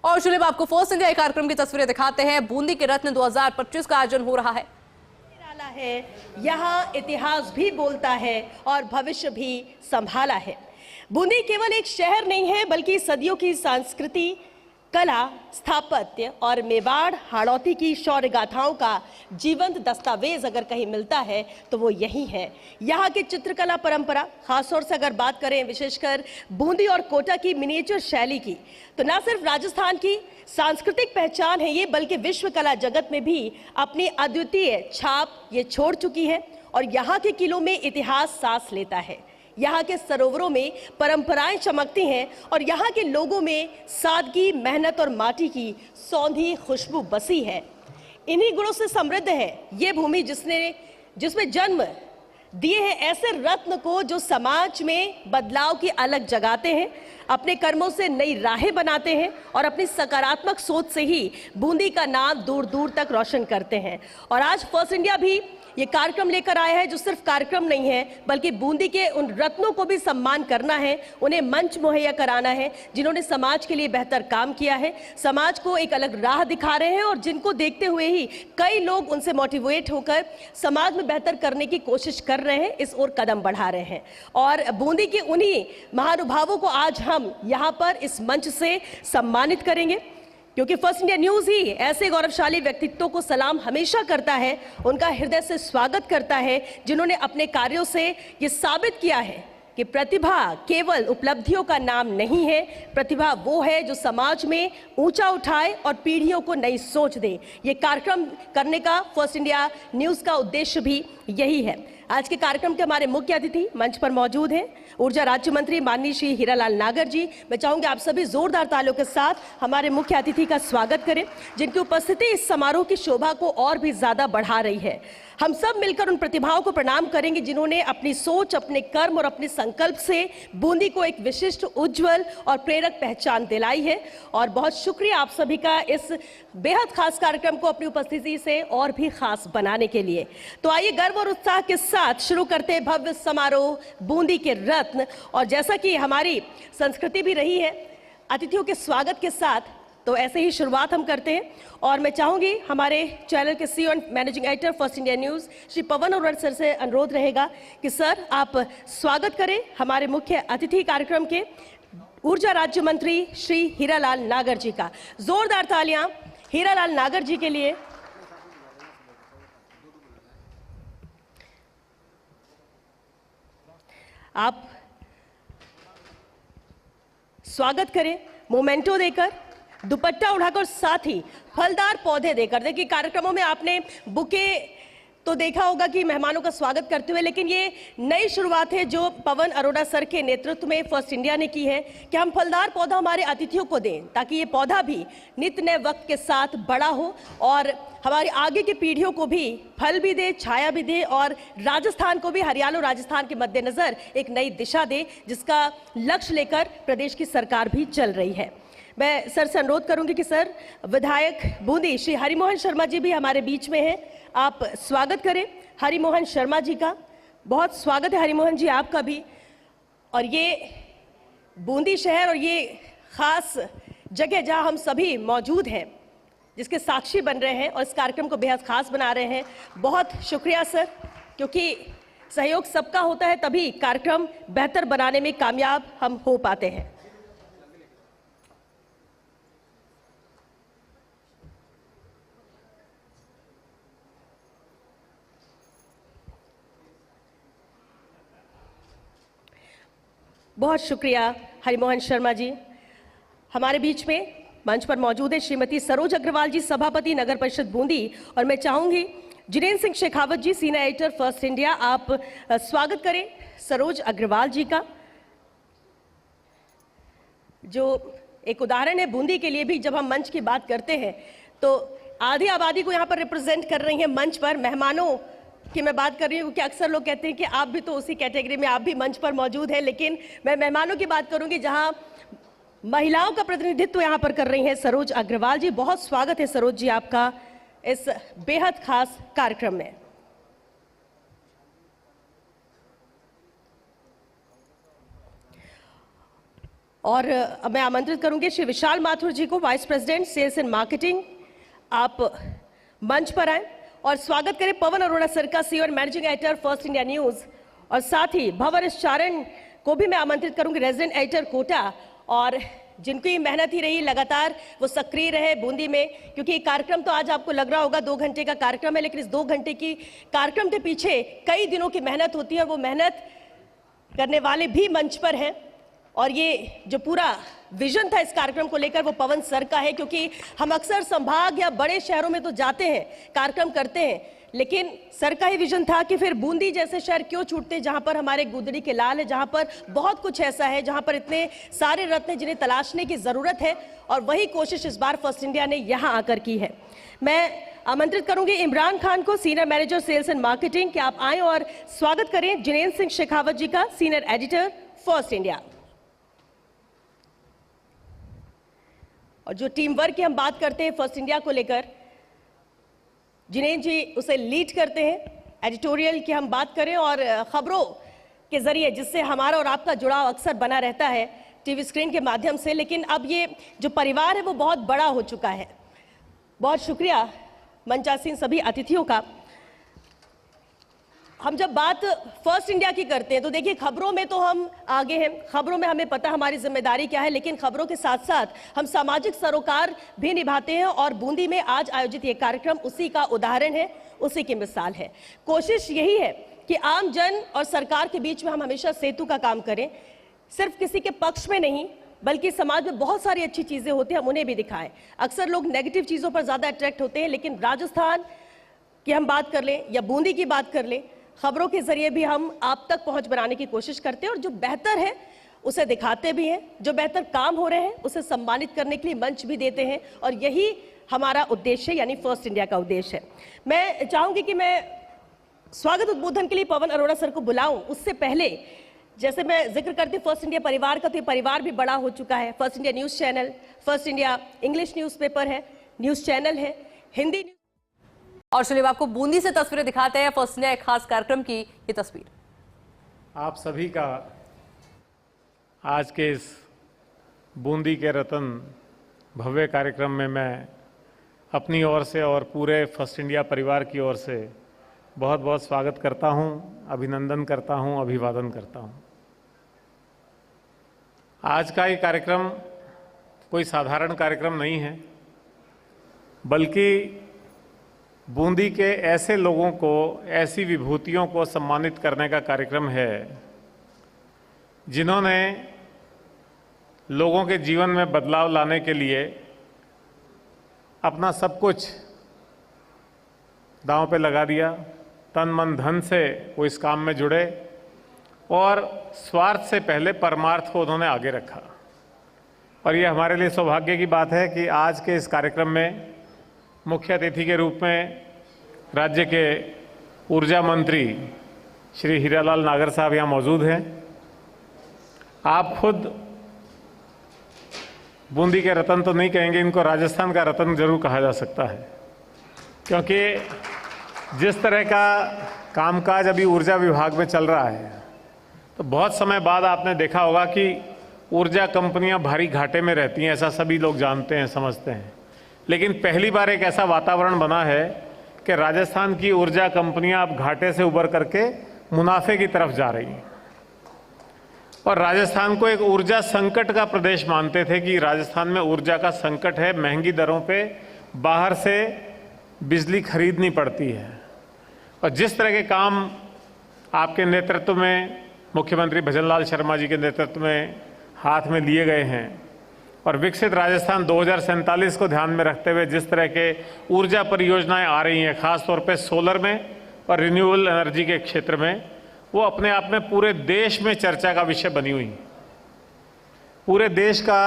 और शुलिब आपको first India कार्यक्रम की तस्वीरें दिखाते हैं। बूंदी के रत्न 2025 का आयोजन हो रहा है। यहाँ इतिहास भी बोलता है और भविष्य भी संभाला है। बूंदी केवल एक शहर नहीं है बल्कि सदियों की संस्कृति, कला, स्थापत्य और मेवाड़ हाड़ौती की शौर्य गाथाओं का जीवंत दस्तावेज अगर कहीं मिलता है तो वो यही है। यहाँ की चित्रकला परंपरा, खासतौर से अगर बात करें विशेषकर बूंदी और कोटा की मिनिएचर शैली की, तो न सिर्फ राजस्थान की सांस्कृतिक पहचान है ये, बल्कि विश्व कला जगत में भी अपनी अद्वितीय छाप ये छोड़ चुकी है। और यहाँ के किलों में इतिहास सांस लेता है, यहाँ के सरोवरों में परंपराएं चमकती हैं और यहाँ के लोगों में सादगी, मेहनत और माटी की सौंधी खुशबू बसी है। इन्हीं गुणों से समृद्ध है ये भूमि जिसमें जन्म दिए हैं ऐसे रत्न को जो समाज में बदलाव की अलग जगाते हैं, अपने कर्मों से नई राहें बनाते हैं और अपनी सकारात्मक सोच से ही बूंदी का नाम दूर दूर तक रोशन करते हैं। और आज फर्स्ट इंडिया भी ये कार्यक्रम लेकर आया है जो सिर्फ कार्यक्रम नहीं है बल्कि बूंदी के उन रत्नों को भी सम्मान करना है, उन्हें मंच मुहैया कराना है जिन्होंने समाज के लिए बेहतर काम किया है, समाज को एक अलग राह दिखा रहे हैं और जिनको देखते हुए ही कई लोग उनसे मोटिवेट होकर समाज में बेहतर करने की कोशिश कर रहे हैं, इस ओर कदम बढ़ा रहे हैं। और बूंदी के उन्हीं महानुभावों को आज हम यहाँ पर इस मंच से सम्मानित करेंगे, क्योंकि फर्स्ट इंडिया न्यूज़ ही ऐसे गौरवशाली व्यक्तित्वों को सलाम हमेशा करता है, उनका हृदय से स्वागत करता है जिन्होंने अपने कार्यों से ये साबित किया है कि प्रतिभा केवल उपलब्धियों का नाम नहीं है, प्रतिभा वो है जो समाज में ऊंचा उठाए और पीढ़ियों को नई सोच दे। ये कार्यक्रम करने का फर्स्ट इंडिया न्यूज़ का उद्देश्य भी यही है। आज के कार्यक्रम के हमारे मुख्य अतिथि मंच पर मौजूद हैं ऊर्जा राज्य मंत्री माननीय श्री हीरालाल नागर जी। मैं चाहूंगी आप सभी जोरदार तालियों के साथ हमारे मुख्य अतिथि का स्वागत करें, जिनकी उपस्थिति इस समारोह की शोभा को और भी ज्यादा बढ़ा रही है। हम सब मिलकर उन प्रतिभाओं को प्रणाम करेंगे जिन्होंने अपनी सोच, अपने कर्म और अपने संकल्प से बूंदी को एक विशिष्ट, उज्जवल और प्रेरक पहचान दिलाई है। और बहुत शुक्रिया आप सभी का इस बेहद खास कार्यक्रम को अपनी उपस्थिति से और भी खास बनाने के लिए। तो आइए गर्व और उत्साह के साथ शुरू करते हैं भव्य समारोह बूंदी के रत्न। और जैसा कि हमारी संस्कृति भी रही है अतिथियों के स्वागत के साथ, तो ऐसे ही शुरुआत हम करते हैं। और मैं चाहूंगी हमारे चैनल के CEO and managing editor First India news Shri Pawan Arora sir से अनुरोध रहेगा कि सर आप स्वागत करें हमारे मुख्य अतिथि कार्यक्रम के ऊर्जा राज्य मंत्री श्री हीरालाल नागर जी का। जोरदार तालियां हीरालाल नागर जी के लिए। आप स्वागत करें मोमेंटो देकर, दुपट्टा उड़ाकर, साथ ही फलदार पौधे देकर। देखिए कार्यक्रमों में आपने बुके तो देखा होगा कि मेहमानों का स्वागत करते हुए, लेकिन ये नई शुरुआत है जो पवन अरोड़ा सर के नेतृत्व में फर्स्ट इंडिया ने की है कि हम फलदार पौधा हमारे अतिथियों को दें ताकि ये पौधा भी नित्य नए वक्त के साथ बड़ा हो और हमारी आगे की पीढ़ियों को भी फल भी दे, छाया भी दे और राजस्थान को भी, हरियाणा राजस्थान के मद्देनजर एक नई दिशा दे, जिसका लक्ष्य लेकर प्रदेश की सरकार भी चल रही है। मैं सर से अनुरोध करूंगी कि सर विधायक बूंदी श्री हरिमोहन शर्मा जी भी हमारे बीच में हैं, आप स्वागत करें हरिमोहन शर्मा जी का। बहुत स्वागत है हरिमोहन जी आपका भी। और ये बूंदी शहर और ये खास जगह जहां हम सभी मौजूद हैं, जिसके साक्षी बन रहे हैं और इस कार्यक्रम को बेहद खास बना रहे हैं, बहुत शुक्रिया सर, क्योंकि सहयोग सबका होता है तभी कार्यक्रम बेहतर बनाने में कामयाब हम हो पाते हैं। बहुत शुक्रिया हरिमोहन शर्मा जी। हमारे बीच में मंच पर मौजूद है श्रीमती सरोज अग्रवाल जी, सभापति नगर परिषद बूंदी। और मैं चाहूंगी जिनेन्द्र सिंह शेखावत जी, सीनियर एडिटर फर्स्ट इंडिया, आप स्वागत करें सरोज अग्रवाल जी का, जो एक उदाहरण है बूंदी के लिए भी। जब हम मंच की बात करते हैं तो आधी आबादी को यहाँ पर रिप्रेजेंट कर रही हैं मंच पर। मेहमानों कि मैं बात कर रही हूँ क्योंकि अक्सर लोग कहते हैं कि आप भी तो उसी कैटेगरी में, आप भी मंच पर मौजूद हैं, लेकिन मैं मेहमानों की बात करूंगी जहां महिलाओं का प्रतिनिधित्व यहां पर कर रही हैं सरोज अग्रवाल जी। बहुत स्वागत है सरोज जी आपका इस बेहद खास कार्यक्रम में। और मैं आमंत्रित करूंगी श्री विशाल माथुर जी को, vice president sales and marketing, आप मंच पर आए और स्वागत करें पवन अरोड़ा सर का, CEO and managing editor First India News. और साथ ही भंवर चारण को भी मैं आमंत्रित करूंगी, रेजिडेंट एडिटर कोटा, और जिनकी मेहनत ही रही लगातार वो सक्रिय रहे बूंदी में, क्योंकि कार्यक्रम तो आज आपको लग रहा होगा 2 घंटे का कार्यक्रम है, लेकिन इस 2 घंटे की कार्यक्रम के पीछे कई दिनों की मेहनत होती है और वो मेहनत करने वाले भी मंच पर हैं। और ये जो पूरा विजन था इस कार्यक्रम को लेकर वो पवन सर का है, क्योंकि हम अक्सर संभाग या बड़े शहरों में तो जाते हैं, कार्यक्रम करते हैं, लेकिन सर का ही विजन था कि फिर बूंदी जैसे शहर क्यों छूटते, जहां पर हमारे गुदड़ी के लाल है, जहां पर बहुत कुछ ऐसा है, जहां पर इतने सारे रत्न जिन्हें तलाशने की जरूरत है। और वही कोशिश इस बार फर्स्ट इंडिया ने यहां आकर की है। मैं आमंत्रित करूंगी इमरान खान को, senior manager sales and marketing, कि आप आए और स्वागत करें जिनेन्द्र सिंह शेखावत जी का, सीनियर एडिटर फर्स्ट इंडिया। और जो टीम वर्क की हम बात करते हैं फर्स्ट इंडिया को लेकर, जिनेन्द्र जी उसे लीड करते हैं। एडिटोरियल की हम बात करें और खबरों के जरिए जिससे हमारा और आपका जुड़ाव अक्सर बना रहता है टीवी स्क्रीन के माध्यम से, लेकिन अब ये जो परिवार है वो बहुत बड़ा हो चुका है। बहुत शुक्रिया मंचासीन सभी अतिथियों का। हम जब बात फर्स्ट इंडिया की करते हैं तो देखिए, खबरों में तो हम आगे हैं, खबरों में हमें पता हमारी जिम्मेदारी क्या है, लेकिन खबरों के साथ साथ हम सामाजिक सरोकार भी निभाते हैं। और बूंदी में आज आयोजित ये कार्यक्रम उसी का उदाहरण है, उसी की मिसाल है। कोशिश यही है कि आम जन और सरकार के बीच में हम हमेशा सेतु का काम करें, सिर्फ किसी के पक्ष में नहीं, बल्कि समाज में बहुत सारी अच्छी चीजें होती हैं, हम उन्हें भी दिखाएं। अक्सर लोग नेगेटिव चीजों पर ज्यादा अट्रैक्ट होते हैं, लेकिन राजस्थान की हम बात कर लें या बूंदी की बात कर लें, खबरों के जरिए भी हम आप तक पहुंच बनाने की कोशिश करते हैं और जो बेहतर है उसे दिखाते भी हैं, जो बेहतर काम हो रहे हैं उसे सम्मानित करने के लिए मंच भी देते हैं। और यही हमारा उद्देश्य यानी फर्स्ट इंडिया का उद्देश्य है। मैं चाहूंगी कि मैं स्वागत उद्बोधन के लिए पवन अरोड़ा सर को बुलाऊं, उससे पहले जैसे मैं जिक्र करती हूँ फर्स्ट इंडिया परिवार का, तो ये परिवार भी बड़ा हो चुका है। First India news channel, first India English newspaper है, न्यूज चैनल है, हिंदी न्यूज। और चलिए आपको बूंदी से तस्वीरें दिखाते हैं, फर्स्ट इंडिया एक खास कार्यक्रम की ये तस्वीर। आप सभी का आज के इस बूंदी के रतन भव्य कार्यक्रम में मैं अपनी ओर से और पूरे फर्स्ट इंडिया परिवार की ओर से बहुत बहुत स्वागत करता हूं, अभिनंदन करता हूं, अभिवादन करता हूं। आज का ये कार्यक्रम कोई साधारण कार्यक्रम नहीं है, बल्कि बूंदी के ऐसे लोगों को, ऐसी विभूतियों को सम्मानित करने का कार्यक्रम है जिन्होंने लोगों के जीवन में बदलाव लाने के लिए अपना सब कुछ दांव पे लगा दिया, तन मन धन से वो इस काम में जुड़े और स्वार्थ से पहले परमार्थ को उन्होंने आगे रखा। और ये हमारे लिए सौभाग्य की बात है कि आज के इस कार्यक्रम में मुख्य अतिथि के रूप में राज्य के ऊर्जा मंत्री श्री हीरालाल नागर साहब यहाँ मौजूद हैं। आप खुद बूंदी के रतन तो नहीं कहेंगे, इनको राजस्थान का रतन जरूर कहा जा सकता है, क्योंकि जिस तरह का कामकाज अभी ऊर्जा विभाग में चल रहा है, तो बहुत समय बाद आपने देखा होगा कि ऊर्जा कंपनियां भारी घाटे में रहती हैं, ऐसा सभी लोग जानते हैं, समझते हैं। लेकिन पहली बार एक ऐसा वातावरण बना है कि राजस्थान की ऊर्जा कंपनियां अब घाटे से उबर करके मुनाफे की तरफ जा रही हैं। और राजस्थान को एक ऊर्जा संकट का प्रदेश मानते थे कि राजस्थान में ऊर्जा का संकट है, महंगी दरों पे बाहर से बिजली खरीदनी पड़ती है। और जिस तरह के काम आपके नेतृत्व में, मुख्यमंत्री भजनलाल शर्मा जी के नेतृत्व में हाथ में लिए गए हैं और विकसित राजस्थान 2047 को ध्यान में रखते हुए जिस तरह के ऊर्जा परियोजनाएं आ रही हैं, खासतौर पे सोलर में और रिन्यूएबल एनर्जी के क्षेत्र में, वो अपने आप में पूरे देश में चर्चा का विषय बनी हुई। पूरे देश का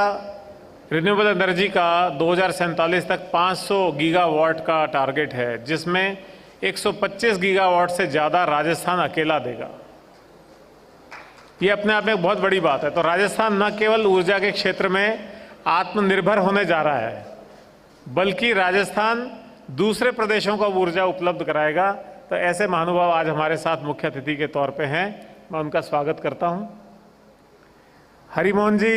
रिन्यूएबल एनर्जी का 2047 तक 500 गीगावाट का टारगेट है, जिसमें 125 गीगावाट से ज़्यादा राजस्थान अकेला देगा। ये अपने आप में एक बहुत बड़ी बात है। तो राजस्थान न केवल ऊर्जा के क्षेत्र में आत्मनिर्भर होने जा रहा है, बल्कि राजस्थान दूसरे प्रदेशों को ऊर्जा उपलब्ध कराएगा। तो ऐसे महानुभाव आज हमारे साथ मुख्य अतिथि के तौर पे हैं, मैं उनका स्वागत करता हूं। हरिमोहन जी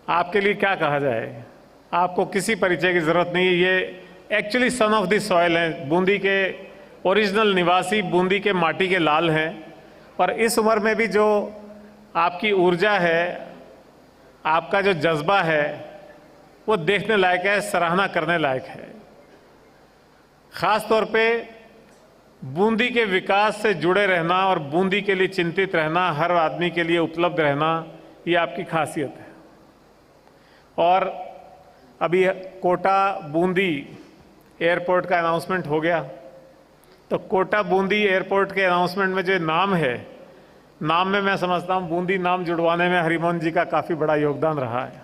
आपके लिए क्या कहा जाए, आपको किसी परिचय की ज़रूरत नहीं है। ये actually son of the soil हैं, बूंदी के ओरिजिनल निवासी, बूंदी के माटी के लाल हैं। और इस उम्र में भी जो आपकी ऊर्जा है, आपका जो जज्बा है, वो देखने लायक है, सराहना करने लायक है। ख़ास तौर पे बूंदी के विकास से जुड़े रहना और बूंदी के लिए चिंतित रहना, हर आदमी के लिए उपलब्ध रहना, ये आपकी खासियत है। और अभी कोटा बूंदी एयरपोर्ट का अनाउंसमेंट हो गया, तो कोटा बूंदी एयरपोर्ट के अनाउंसमेंट में जो नाम है, नाम में मैं समझता हूँ बूंदी नाम जुड़वाने में हरिमोहन जी का काफ़ी बड़ा योगदान रहा है।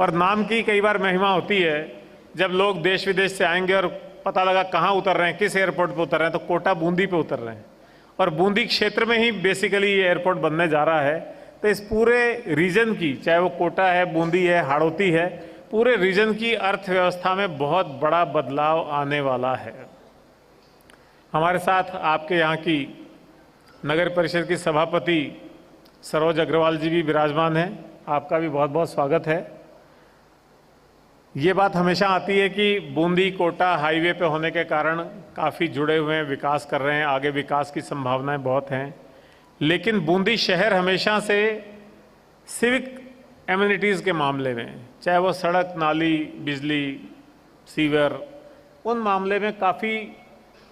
और नाम की कई बार महिमा होती है, जब लोग देश विदेश से आएंगे और पता लगा कहाँ उतर रहे हैं, किस एयरपोर्ट पे उतर रहे हैं, तो कोटा बूंदी पे उतर रहे हैं। और बूंदी क्षेत्र में ही बेसिकली ये एयरपोर्ट बनने जा रहा है। तो इस पूरे रीजन की, चाहे वो कोटा है, बूंदी है, हाड़ौती है, पूरे रीजन की अर्थव्यवस्था में बहुत बड़ा बदलाव आने वाला है। हमारे साथ आपके यहाँ की नगर परिषद की सभापति सरोज अग्रवाल जी भी विराजमान हैं, आपका भी बहुत बहुत स्वागत है। ये बात हमेशा आती है कि बूंदी कोटा हाईवे पे होने के कारण काफ़ी जुड़े हुए हैं, विकास कर रहे हैं, आगे विकास की संभावनाएं बहुत हैं। लेकिन बूंदी शहर हमेशा से सिविक एमिनिटीज़ के मामले में, चाहे वो सड़क, नाली, बिजली, सीवर, उन मामले में काफ़ी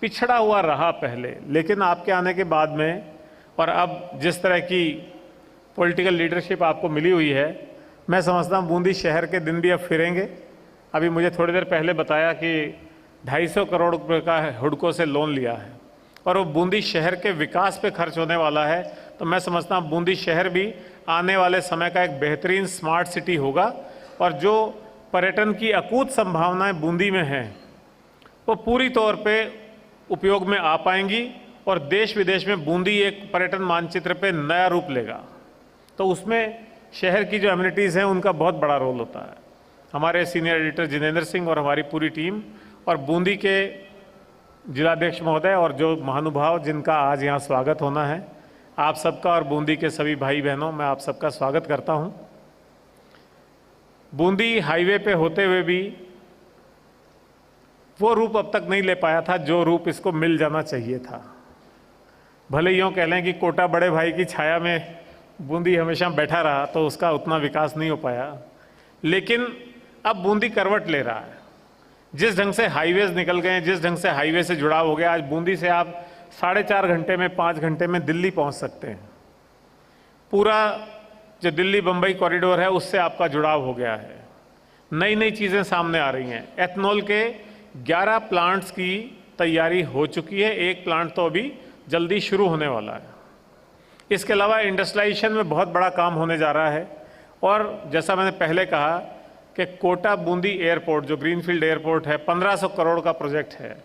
पिछड़ा हुआ रहा पहले। लेकिन आपके आने के बाद में और अब जिस तरह की पॉलिटिकल लीडरशिप आपको मिली हुई है, मैं समझता हूँ बूंदी शहर के दिन भी अब फिरेंगे। अभी मुझे थोड़ी देर पहले बताया कि 250 करोड़ रुपए का हुडको से लोन लिया है और वो बूंदी शहर के विकास पे खर्च होने वाला है। तो मैं समझता हूँ बूंदी शहर भी आने वाले समय का एक बेहतरीन स्मार्ट सिटी होगा और जो पर्यटन की अकूत संभावनाएं बूंदी में हैं, वो पूरी तौर पे उपयोग में आ पाएंगी और देश विदेश में बूंदी एक पर्यटन मानचित्र पे नया रूप लेगा। तो उसमें शहर की जो एमिनिटीज़ हैं उनका बहुत बड़ा रोल होता है। हमारे सीनियर एडिटर जिनेंद्र सिंह और हमारी पूरी टीम और बूंदी के जिलाध्यक्ष महोदय और जो महानुभाव जिनका आज यहाँ स्वागत होना है, आप सबका और बूंदी के सभी भाई बहनों, मैं आप सबका स्वागत करता हूँ। बूंदी हाईवे पे होते हुए भी वो रूप अब तक नहीं ले पाया था जो रूप इसको मिल जाना चाहिए था। भले यूँ कह लें कि कोटा बड़े भाई की छाया में बूंदी हमेशा बैठा रहा तो उसका उतना विकास नहीं हो पाया, लेकिन अब बूंदी करवट ले रहा है। जिस ढंग से हाईवेज निकल गए हैं, जिस ढंग से हाईवे से जुड़ाव हो गया, आज बूंदी से आप 4.5 घंटे में, 5 घंटे में दिल्ली पहुंच सकते हैं। पूरा जो दिल्ली बम्बई कॉरिडोर है उससे आपका जुड़ाव हो गया है। नई नई चीज़ें सामने आ रही हैं। एथनॉल के 11 प्लांट्स की तैयारी हो चुकी है, एक प्लांट तो अभी जल्दी शुरू होने वाला है। इसके अलावा इंडस्ट्रियलाइजेशन में बहुत बड़ा काम होने जा रहा है। और जैसा मैंने पहले कहा कि कोटा बूंदी एयरपोर्ट जो ग्रीनफील्ड एयरपोर्ट है, 1500 करोड़ का प्रोजेक्ट है,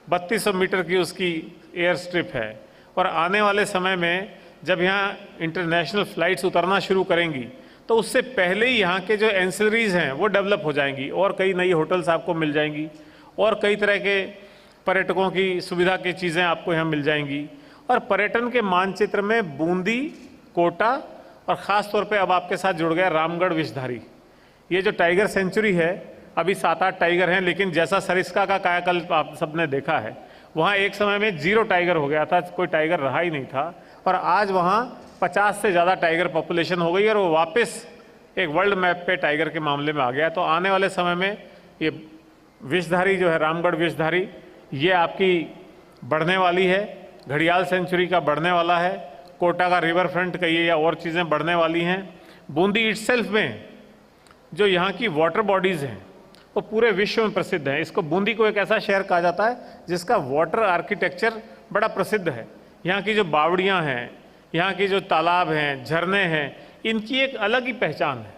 3200 मीटर की उसकी एयर स्ट्रिप है। और आने वाले समय में जब यहाँ इंटरनेशनल फ्लाइट्स उतरना शुरू करेंगी तो उससे पहले ही यहाँ के जो एंसिलरीज हैं वो डेवलप हो जाएंगी और कई नई होटल्स आपको मिल जाएंगी और कई तरह के पर्यटकों की सुविधा की चीज़ें आपको यहाँ मिल जाएंगी। और पर्यटन के मानचित्र में बूंदी, कोटा और ख़ास तौर पे अब आपके साथ जुड़ गया रामगढ़ विषधारी। ये जो टाइगर सेंचुरी है, अभी 7-8 टाइगर हैं, लेकिन जैसा सरिस्का का कायाकल्प आप सबने देखा है, वहाँ एक समय में 0 टाइगर हो गया था, कोई टाइगर रहा ही नहीं था। और आज वहाँ 50 से ज़्यादा टाइगर पॉपुलेशन हो गई और वो वापस एक वर्ल्ड मैप पे टाइगर के मामले में आ गया। तो आने वाले समय में ये विषधारी जो है, रामगढ़ विषधारी, ये आपकी बढ़ने वाली है। घड़ियाल सेंचुरी का बढ़ने वाला है। कोटा का रिवर फ्रंट कहिए या और चीज़ें बढ़ने वाली हैं। बूंदी इटसेल्फ में जो यहाँ की वाटर बॉडीज़ हैं वो पूरे विश्व में प्रसिद्ध हैं। इसको बूंदी को एक ऐसा शहर कहा जाता है जिसका वाटर आर्किटेक्चर बड़ा प्रसिद्ध है। यहाँ की जो बावड़ियाँ हैं, यहाँ की जो तालाब हैं, झरने हैं, इनकी एक अलग ही पहचान है।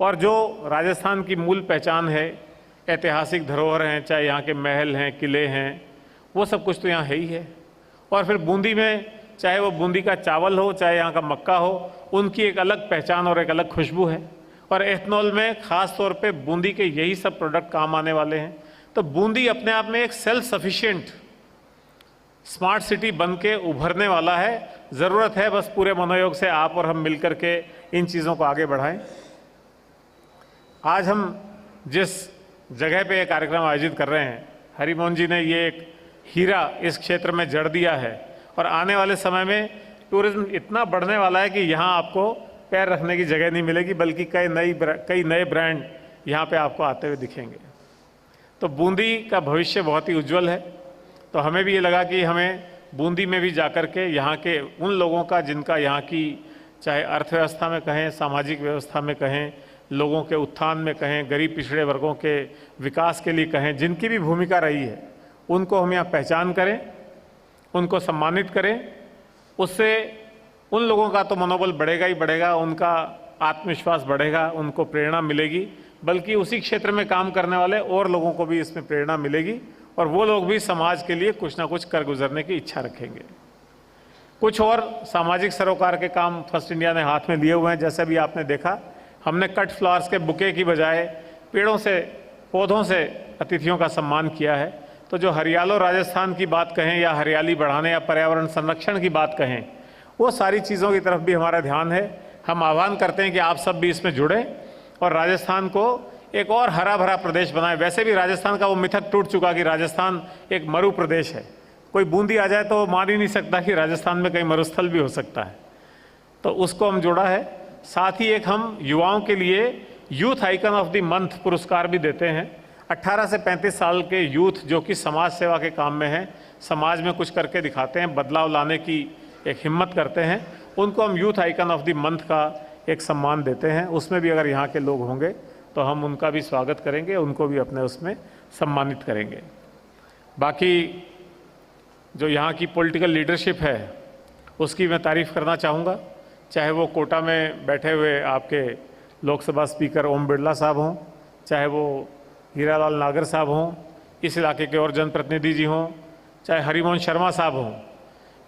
और जो राजस्थान की मूल पहचान है, ऐतिहासिक धरोहर हैं, चाहे यहाँ के महल हैं, किले हैं, वो सब कुछ तो यहाँ है ही है। और फिर बूंदी में चाहे वो बूंदी का चावल हो, चाहे यहाँ का मक्का हो, उनकी एक अलग पहचान और एक अलग खुशबू है। और एथनॉल में ख़ास तौर पे बूंदी के यही सब प्रोडक्ट काम आने वाले हैं। तो बूंदी अपने आप में एक सेल्फ सफिशिएंट स्मार्ट सिटी बन के उभरने वाला है। ज़रूरत है बस पूरे मनोयोग से आप और हम मिलकर के इन चीज़ों को आगे बढ़ाएं। आज हम जिस जगह पे ये कार्यक्रम आयोजित कर रहे हैं, हरिमोहन जी ने ये एक हीरा इस क्षेत्र में जड़ दिया है और आने वाले समय में टूरिज्म इतना बढ़ने वाला है कि यहाँ आपको पैर रखने की जगह नहीं मिलेगी, बल्कि कई नए ब्रांड यहाँ पे आपको आते हुए दिखेंगे। तो बूंदी का भविष्य बहुत ही उज्जवल है। तो हमें भी ये लगा कि हमें बूंदी में भी जाकर के यहाँ के उन लोगों का, जिनका यहाँ की चाहे अर्थव्यवस्था में कहें, सामाजिक व्यवस्था में कहें, लोगों के उत्थान में कहें, गरीब पिछड़े वर्गों के विकास के लिए कहें, जिनकी भी भूमिका रही है, उनको हम यहाँ पहचान करें, उनको सम्मानित करें। उससे उन लोगों का तो मनोबल बढ़ेगा ही बढ़ेगा, उनका आत्मविश्वास बढ़ेगा, उनको प्रेरणा मिलेगी, बल्कि उसी क्षेत्र में काम करने वाले और लोगों को भी इसमें प्रेरणा मिलेगी और वो लोग भी समाज के लिए कुछ ना कुछ कर गुजरने की इच्छा रखेंगे। कुछ और सामाजिक सरोकार के काम फर्स्ट इंडिया ने हाथ में लिए हुए हैं। जैसे भी आपने देखा, हमने कट फ्लावर्स के बुके की बजाय पेड़ों से, पौधों से अतिथियों का सम्मान किया है। तो जो हरियालो राजस्थान की बात कहें या हरियाली बढ़ाने या पर्यावरण संरक्षण की बात कहें, वो सारी चीज़ों की तरफ भी हमारा ध्यान है। हम आह्वान करते हैं कि आप सब भी इसमें जुड़ें और राजस्थान को एक और हरा भरा प्रदेश बनाएं। वैसे भी राजस्थान का वो मिथक टूट चुका कि राजस्थान एक मरु प्रदेश है। कोई बूंदी आ जाए तो मान ही नहीं सकता कि राजस्थान में कहीं मरुस्थल भी हो सकता है। तो उसको हम जोड़ा है। साथ ही एक हम युवाओं के लिए youth icon of the month पुरस्कार भी देते हैं। 18 से 35 साल के यूथ जो कि समाज सेवा के काम में हैं, समाज में कुछ करके दिखाते हैं, बदलाव लाने की एक हिम्मत करते हैं, उनको हम youth icon of the month का एक सम्मान देते हैं। उसमें भी अगर यहाँ के लोग होंगे तो हम उनका भी स्वागत करेंगे, उनको भी अपने उसमें सम्मानित करेंगे। बाकी जो यहाँ की पॉलिटिकल लीडरशिप है उसकी मैं तारीफ़ करना चाहूँगा। चाहे वो कोटा में बैठे हुए आपके लोकसभा स्पीकर ओम बिरला साहब हों, चाहे वो हीरालाल नागर साहब हों, इस इलाके के और जनप्रतिनिधि जी हों, चाहे हरिमोहन शर्मा साहब हों,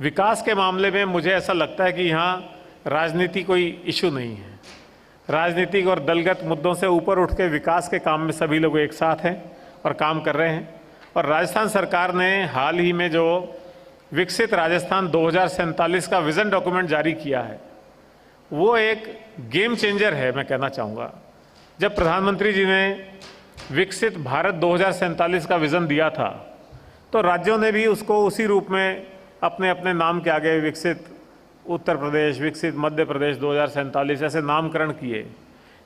विकास के मामले में मुझे ऐसा लगता है कि यहाँ राजनीति कोई इशू नहीं है। राजनीतिक और दलगत मुद्दों से ऊपर उठ के विकास के काम में सभी लोग एक साथ हैं और काम कर रहे हैं। और राजस्थान सरकार ने हाल ही में जो विकसित राजस्थान 2047 का विज़न डॉक्यूमेंट जारी किया है, वो एक गेम चेंजर है, मैं कहना चाहूँगा। जब प्रधानमंत्री जी ने विकसित भारत 2047 का विज़न दिया था तो राज्यों ने भी उसको उसी रूप में अपने अपने नाम के आगे विकसित उत्तर प्रदेश, विकसित मध्य प्रदेश 2047 ऐसे नामकरण किए।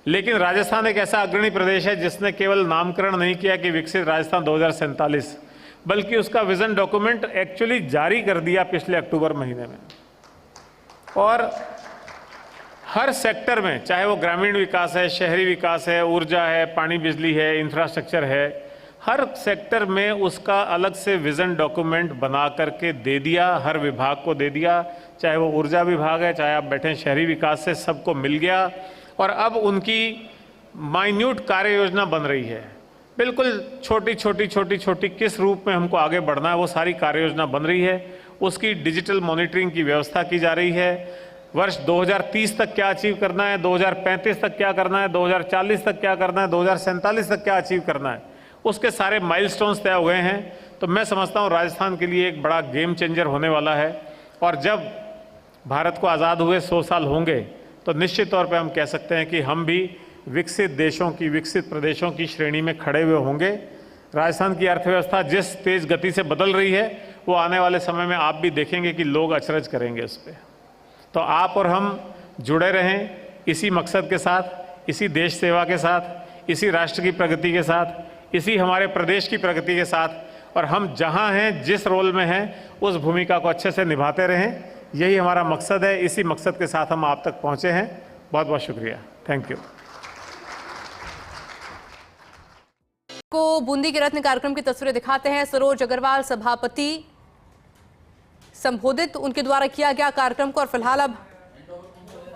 लेकिन राजस्थान एक ऐसा अग्रणी प्रदेश है जिसने केवल नामकरण नहीं किया कि विकसित राजस्थान 2047, बल्कि उसका विज़न डॉक्यूमेंट एक्चुअली जारी कर दिया पिछले अक्टूबर महीने में। और हर सेक्टर में, चाहे वो ग्रामीण विकास है, शहरी विकास है, ऊर्जा है, पानी बिजली है, इंफ्रास्ट्रक्चर है, हर सेक्टर में उसका अलग से विज़न डॉक्यूमेंट बना करके दे दिया, हर विभाग को दे दिया। चाहे वो ऊर्जा विभाग है, चाहे आप बैठे शहरी विकास से, सबको मिल गया। और अब उनकी माइन्यूट कार्य योजना बन रही है। बिल्कुल छोटी किस रूप में हमको आगे बढ़ना है, वो सारी कार्य योजना बन रही है। उसकी डिजिटल मॉनिटरिंग की व्यवस्था की जा रही है। वर्ष 2030 तक क्या अचीव करना है, 2035 तक क्या करना है, 2040 तक क्या करना है, 2047 तक क्या अचीव करना है, उसके सारे माइलस्टोन्स तय हुए हैं। तो मैं समझता हूँ राजस्थान के लिए एक बड़ा गेम चेंजर होने वाला है। और जब भारत को आज़ाद हुए 100 साल होंगे तो निश्चित तौर पे हम कह सकते हैं कि हम भी विकसित देशों की, विकसित प्रदेशों की श्रेणी में खड़े हुए होंगे। राजस्थान की अर्थव्यवस्था जिस तेज़ गति से बदल रही है, वो आने वाले समय में आप भी देखेंगे कि लोग अचरज करेंगे उस पर। तो आप और हम जुड़े रहें इसी मकसद के साथ, इसी देश सेवा के साथ, इसी राष्ट्र की प्रगति के साथ, इसी हमारे प्रदेश की प्रगति के साथ। और हम जहाँ हैं, जिस रोल में हैं, उस भूमिका को अच्छे से निभाते रहें। यही हमारा मकसद है। इसी मकसद के साथ हम आप तक पहुँचे हैं। बहुत बहुत शुक्रिया। Thank you. को बूंदी के रत्न कार्यक्रम की तस्वीरें दिखाते हैं। सरोज अग्रवाल सभापति संबोधित उनके द्वारा किया गया कार्यक्रम को, और फिलहाल अब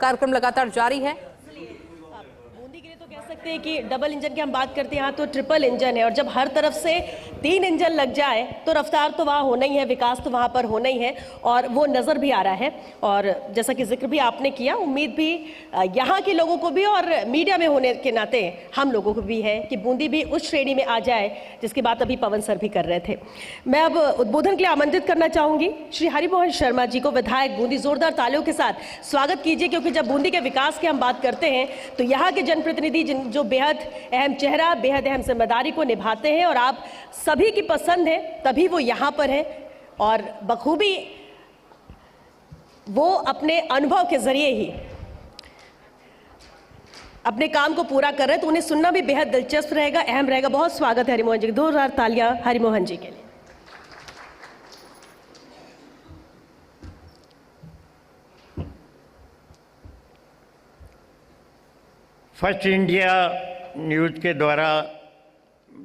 कार्यक्रम लगातार जारी है। बूंदी के लिए तो कह सकते हैं कि डबल इंजन की हम बात करते हैं, यहाँ तो ट्रिपल इंजन है, और जब हर तरफ से 3 इंजन लग जाए तो रफ्तार तो वहाँ होना ही है, विकास तो वहाँ पर होना ही है, और वो नज़र भी आ रहा है। और जैसा कि जिक्र भी आपने किया, उम्मीद भी यहाँ के लोगों को भी और मीडिया में होने के नाते हम लोगों को भी है कि बूंदी भी उस श्रेणी में आ जाए जिसकी बात अभी पवन सर भी कर रहे थे। मैं अब उद्बोधन के लिए आमंत्रित करना चाहूँगी श्री हरिमोहन शर्मा जी को, विधायक बूंदी। जोरदार तालियों के साथ स्वागत कीजिए, क्योंकि जब बूंदी के विकास की हम बात करते हैं तो यहाँ के जनप्रतिनिधि जो बेहद अहम चेहरा, बेहद अहम जिम्मेदारी को निभाते हैं, और आप सभी की पसंद है तभी वो यहाँ पर है, और बखूबी वो अपने अनुभव के जरिए ही अपने काम को पूरा कर रहे हैं, तो उन्हें सुनना भी बेहद दिलचस्प रहेगा, अहम रहेगा। बहुत स्वागत है हरिमोहन जी, 2000 तालियां हरिमोहन जी के लिए। फर्स्ट इंडिया न्यूज़ के द्वारा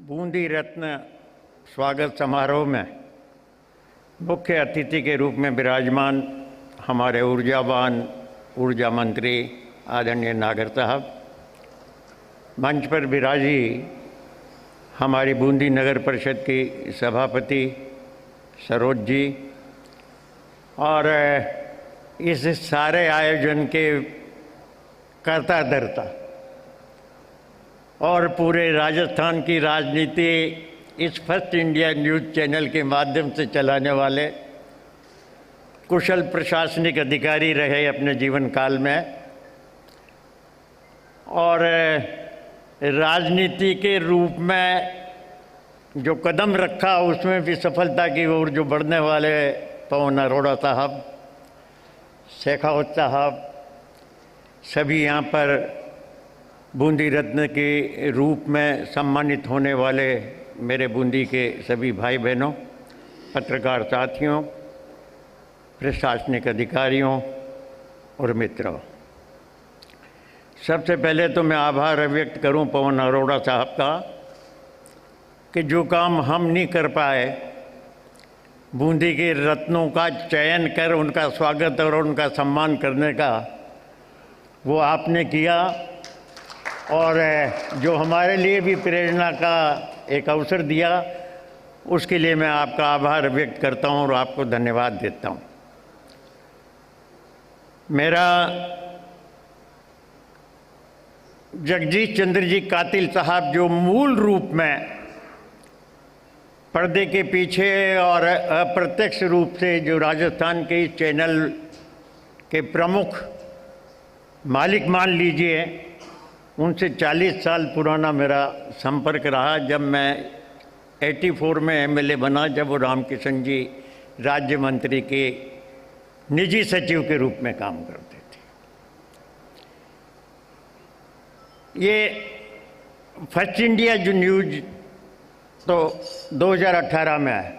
बूंदी रत्न स्वागत समारोह में मुख्य अतिथि के रूप में विराजमान हमारे ऊर्जावान ऊर्जा मंत्री आदरणीय नागर साहब, मंच पर विराजी हमारी बूंदी नगर परिषद की सभापति सरोज जी, और इस सारे आयोजन के कर्ता धर्ता और पूरे राजस्थान की राजनीति इस फर्स्ट इंडिया न्यूज़ चैनल के माध्यम से चलाने वाले कुशल प्रशासनिक अधिकारी रहे अपने जीवन काल में, और राजनीति के रूप में जो कदम रखा उसमें भी सफलता की ओर जो बढ़ने वाले पवन अरोड़ा साहब, शेखावत साहब, सभी यहाँ पर बूंदी रत्न के रूप में सम्मानित होने वाले मेरे बूंदी के सभी भाई बहनों, पत्रकार साथियों, प्रशासनिक अधिकारियों और मित्रों, सबसे पहले तो मैं आभार व्यक्त करूं पवन अरोड़ा साहब का कि जो काम हम नहीं कर पाए, बूंदी के रत्नों का चयन कर उनका स्वागत और उनका सम्मान करने का, वो आपने किया, और जो हमारे लिए भी प्रेरणा का एक अवसर दिया, उसके लिए मैं आपका आभार व्यक्त करता हूं और आपको धन्यवाद देता हूं। मेरा जगदीश चंद्र जी कातिल साहब जो मूल रूप में पर्दे के पीछे और अप्रत्यक्ष रूप से जो राजस्थान के इस चैनल के प्रमुख मालिक मान लीजिए, उनसे 40 साल पुराना मेरा संपर्क रहा। जब मैं 84 में एमएलए बना, जब वो रामकिशन जी राज्य मंत्री के निजी सचिव के रूप में काम करते थे। ये फर्स्ट इंडिया जो न्यूज़ तो 2018 में है।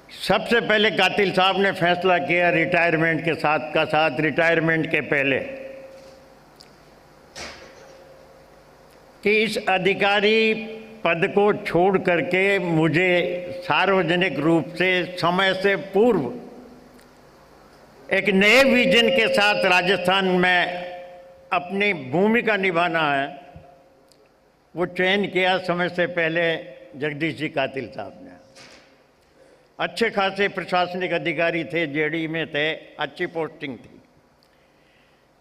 सबसे पहले कातिल साहब ने फैसला किया रिटायरमेंट के साथ रिटायरमेंट के पहले कि इस अधिकारी पद को छोड़ करके मुझे सार्वजनिक रूप से समय से पूर्व एक नए विजन के साथ राजस्थान में अपनी भूमिका निभाना है। वो चयन किया समय से पहले जगदीश जी कातिल साहब ने। अच्छे खासे प्रशासनिक अधिकारी थे, जेडी में थे, अच्छी पोस्टिंग थी,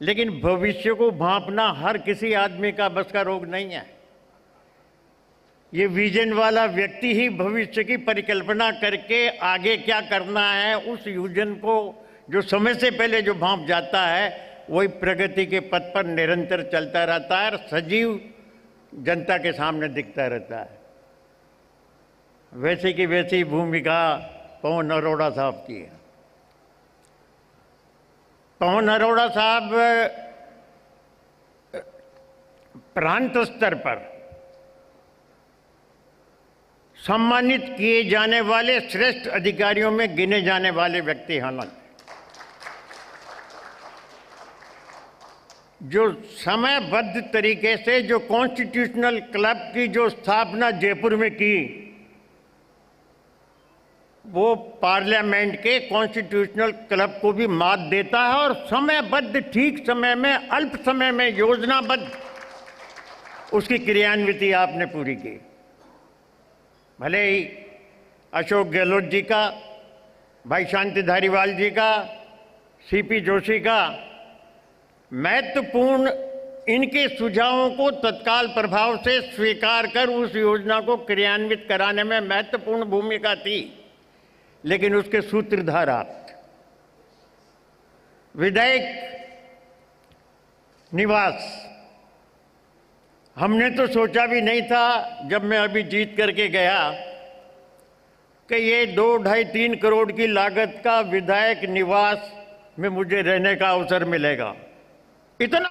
लेकिन भविष्य को भांपना हर किसी आदमी का बस का रोग नहीं है। ये विजन वाला व्यक्ति ही भविष्य की परिकल्पना करके आगे क्या करना है, उस विजन को जो समय से पहले जो भांप जाता है, वही प्रगति के पथ पर निरंतर चलता रहता है और सजीव जनता के सामने दिखता रहता है। वैसे की वैसी भूमिका पवन अरोड़ा साहब की है। पवन अरोड़ा साहब प्रांत स्तर पर सम्मानित किए जाने वाले श्रेष्ठ अधिकारियों में गिने जाने वाले व्यक्ति हैं, जो समयबद्ध तरीके से जो कॉन्स्टिट्यूशनल क्लब की जो स्थापना जयपुर में की, वो पार्लियामेंट के कॉन्स्टिट्यूशनल क्लब को भी मात देता है और समयबद्ध, ठीक समय में, अल्प समय में, योजनाबद्ध उसकी क्रियान्विति आपने पूरी की। भले ही अशोक गहलोत जी का, भाई शांति धारीवाल जी का, सीपी जोशी का महत्वपूर्ण इनके सुझावों को तत्काल प्रभाव से स्वीकार कर उस योजना को क्रियान्वित कराने में महत्वपूर्ण भूमिका थी, लेकिन उसके सूत्रधार आप। विधायक निवास हमने तो सोचा भी नहीं था जब मैं अभी जीत करके गया कि ये 2, 2.5, 3 करोड़ की लागत का विधायक निवास में मुझे रहने का अवसर मिलेगा। इतना।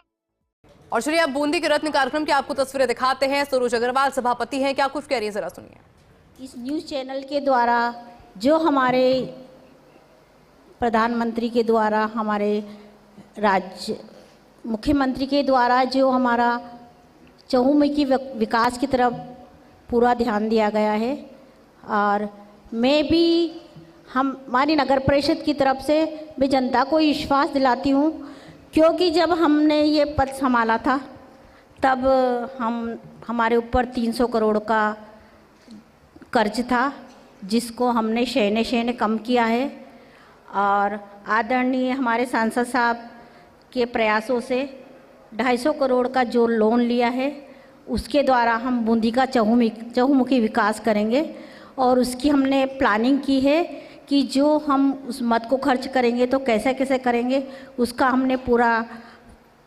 और चलिए अब बूंदी के रत्न कार्यक्रम की आपको तस्वीरें दिखाते हैं। सरोज अग्रवाल सभापति हैं, क्या कुछ कह रही है, जरा सुनिए। इस न्यूज़ चैनल के द्वारा जो हमारे प्रधानमंत्री के द्वारा, हमारे राज्य मुख्यमंत्री के द्वारा जो हमारा चहुमुखी विकास की तरफ पूरा ध्यान दिया गया है, और मैं भी हमारी नगर परिषद की तरफ से मैं जनता को विश्वास दिलाती हूँ, क्योंकि जब हमने ये पद संभाला था तब हमारे ऊपर 300 करोड़ का कर्ज था, जिसको हमने शहने कम किया है। और आदरणीय हमारे सांसद साहब के प्रयासों से 250 करोड़ का जो लोन लिया है, उसके द्वारा हम बूंदी का चहुमुखी विकास करेंगे। और उसकी हमने प्लानिंग की है कि जो हम उस मद को खर्च करेंगे तो कैसे कैसे करेंगे, उसका हमने पूरा